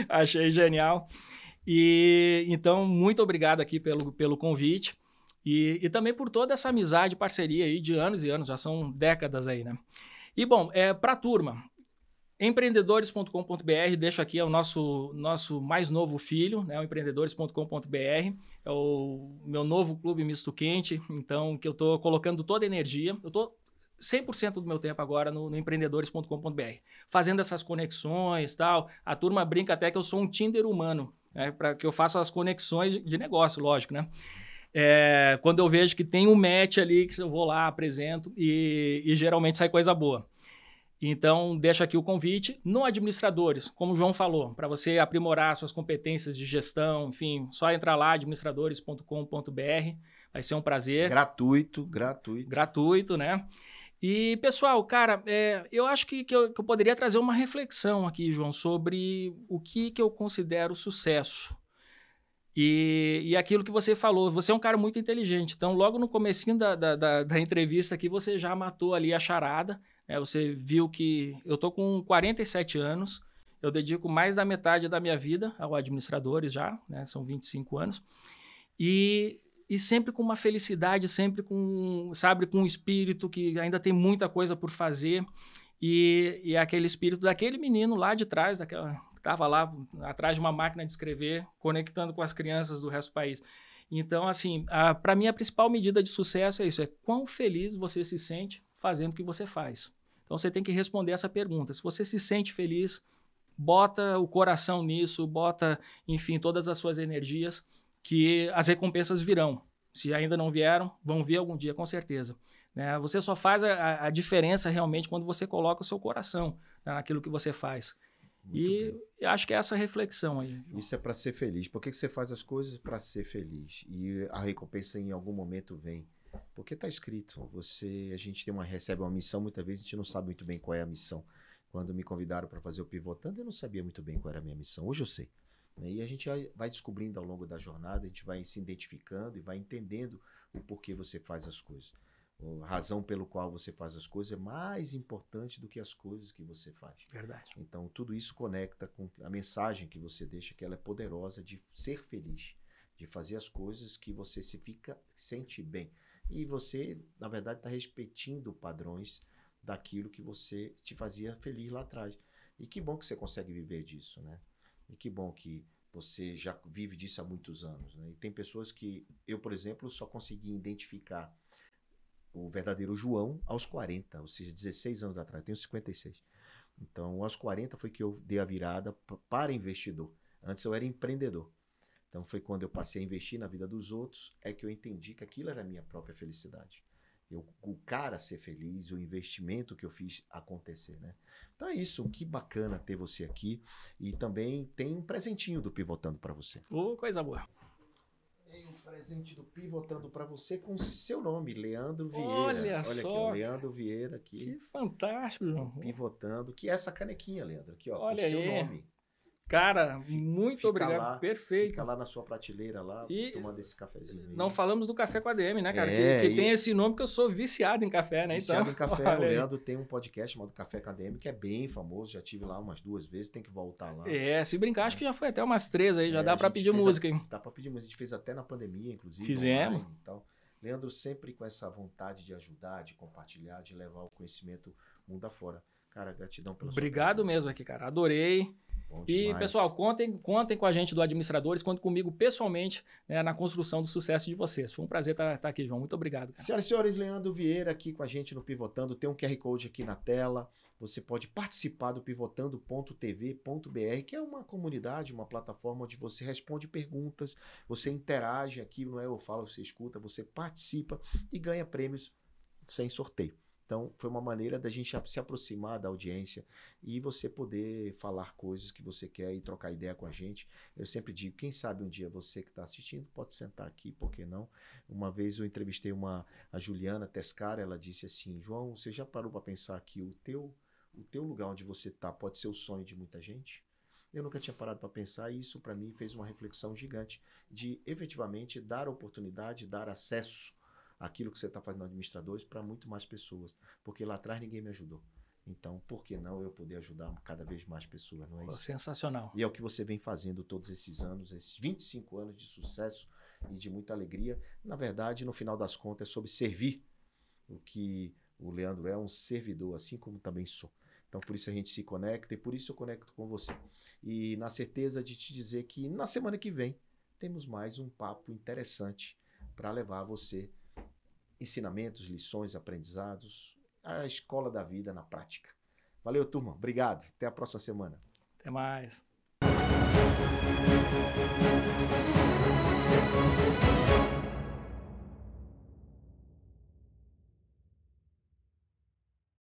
Achei genial. E então, muito obrigado aqui pelo convite e também por toda essa amizade, parceria aí de anos e anos, já são décadas aí, né? E bom, para a turma, empreendedores.com.br, deixo aqui, é o nosso mais novo filho, né, o empreendedores.com.br, é o meu novo clube misto quente, então que eu estou colocando toda a energia, eu estou 100% do meu tempo agora no empreendedores.com.br, fazendo essas conexões e tal. A turma brinca até que eu sou um Tinder humano, né, para que eu faça as conexões de negócio, lógico, né? Quando eu vejo que tem um match ali, que eu vou lá, apresento e geralmente sai coisa boa. Então, deixo aqui o convite. No Administradores, como o João falou, para você aprimorar suas competências de gestão, enfim, só entrar lá, administradores.com.br. Vai ser um prazer. Gratuito. Gratuito, né? E, pessoal, cara, eu acho que eu poderia trazer uma reflexão aqui, João, sobre o que eu considero sucesso. E aquilo que você falou, você é um cara muito inteligente. Então, logo no comecinho da entrevista aqui, você já matou ali a charada. Né? Você viu que eu tô com 47 anos, eu dedico mais da metade da minha vida ao Administradores já, né? São 25 anos. E sempre com uma felicidade, sempre com, sabe, com um espírito que ainda tem muita coisa por fazer. E aquele espírito daquele menino lá de trás, que estava lá atrás de uma máquina de escrever, conectando com as crianças do resto do país. Então, assim, para mim a principal medida de sucesso é isso, é quão feliz você se sente fazendo o que você faz. Então, você tem que responder essa pergunta. Se você se sente feliz, bota o coração nisso, bota, enfim, todas as suas energias, que as recompensas virão. Se ainda não vieram, vão vir algum dia, com certeza. Né? Você só faz a diferença realmente quando você coloca o seu coração, né, naquilo que você faz. E eu acho que é essa reflexão aí. Isso é para ser feliz. Por que você faz as coisas? Para ser feliz. E a recompensa em algum momento vem. Porque está escrito. A gente recebe uma missão, muitas vezes a gente não sabe muito bem qual é a missão. Quando me convidaram para fazer o Pivotando, eu não sabia muito bem qual era a minha missão. Hoje eu sei. E a gente vai descobrindo ao longo da jornada, a gente vai se identificando e vai entendendo o porquê você faz as coisas. A razão pelo qual você faz as coisas é mais importante do que as coisas que você faz. Verdade. Então, tudo isso conecta com a mensagem que você deixa, que ela é poderosa de ser feliz, de fazer as coisas que você sente bem. E você, na verdade, está repetindo padrões daquilo que você te fazia feliz lá atrás. E que bom que você consegue viver disso, né? E que bom que você já vive disso há muitos anos, né? E tem pessoas que eu, por exemplo, só consegui identificar o verdadeiro João aos 40, ou seja, 16 anos atrás. Eu tenho 56. Então, aos 40 foi que eu dei a virada para investidor. Antes eu era empreendedor. Então, foi quando eu passei a investir na vida dos outros, é que eu entendi que aquilo era a minha própria felicidade. O cara ser feliz, o investimento que eu fiz acontecer, né? Então é isso, que bacana ter você aqui. E também tem um presentinho do Pivotando para você. Coisa boa. Tem um presente do Pivotando para você com seu nome, Leandro Vieira. Olha só. Aqui, ó, Leandro Vieira aqui. Que fantástico, João. Pivotando, que é essa canequinha, Leandro, aqui, ó, olha com seu aí. Nome. Cara, muito obrigado. Lá, perfeito. Fica lá na sua prateleira, lá, e tomando esse cafezinho aí. Não falamos do Café com a DM, né, cara? É, que tem esse nome que eu sou viciado em café, né? Viciado em café. Olha O aí. Leandro tem um podcast chamado Café com a DM, que é bem famoso. Já tive lá umas 2 vezes, tem que voltar lá. Se brincar, acho que já foi até umas 3 aí. Já dá pra pedir música, hein? Dá pra pedir música. A gente fez até na pandemia, inclusive. Fizemos. Online, então, Leandro sempre com essa vontade de ajudar, de compartilhar, de levar o conhecimento mundo afora. Cara, gratidão pela sua Obrigado presença. mesmo aqui, cara. Adorei. Bom E, demais. pessoal, contem com a gente do Administradores, contem comigo pessoalmente, né, na construção do sucesso de vocês. Foi um prazer estar aqui, João. Muito obrigado, cara. Senhoras e senhores, Leandro Vieira aqui com a gente no Pivotando. Tem um QR Code aqui na tela. Você pode participar do pivotando.tv.br, que é uma comunidade, uma plataforma onde você responde perguntas, você interage aqui, não é eu falo, você escuta, você participa e ganha prêmios sem sorteio. Então, foi uma maneira da gente se aproximar da audiência e você poder falar coisas que você quer e trocar ideia com a gente. Eu sempre digo, quem sabe um dia você que está assistindo pode sentar aqui, por que não? Uma vez eu entrevistei a Juliana Tescara, ela disse assim, João, você já parou para pensar que o teu lugar onde você está pode ser o sonho de muita gente? Eu nunca tinha parado para pensar e isso para mim fez uma reflexão gigante de efetivamente dar oportunidade, dar acesso aquilo que você está fazendo Administradores para muito mais pessoas, porque lá atrás ninguém me ajudou. Então, por que não eu poder ajudar cada vez mais pessoas, não é isso? Sensacional. E é o que você vem fazendo todos esses anos, esses 25 anos de sucesso e de muita alegria. Na verdade, no final das contas, é sobre servir. O que o Leandro é um servidor, assim como também sou. Então, por isso a gente se conecta e por isso eu conecto com você. E na certeza de te dizer que na semana que vem temos mais um papo interessante para levar você ensinamentos, lições, aprendizados, a escola da vida na prática. Valeu, turma. Obrigado. Até a próxima semana. Até mais.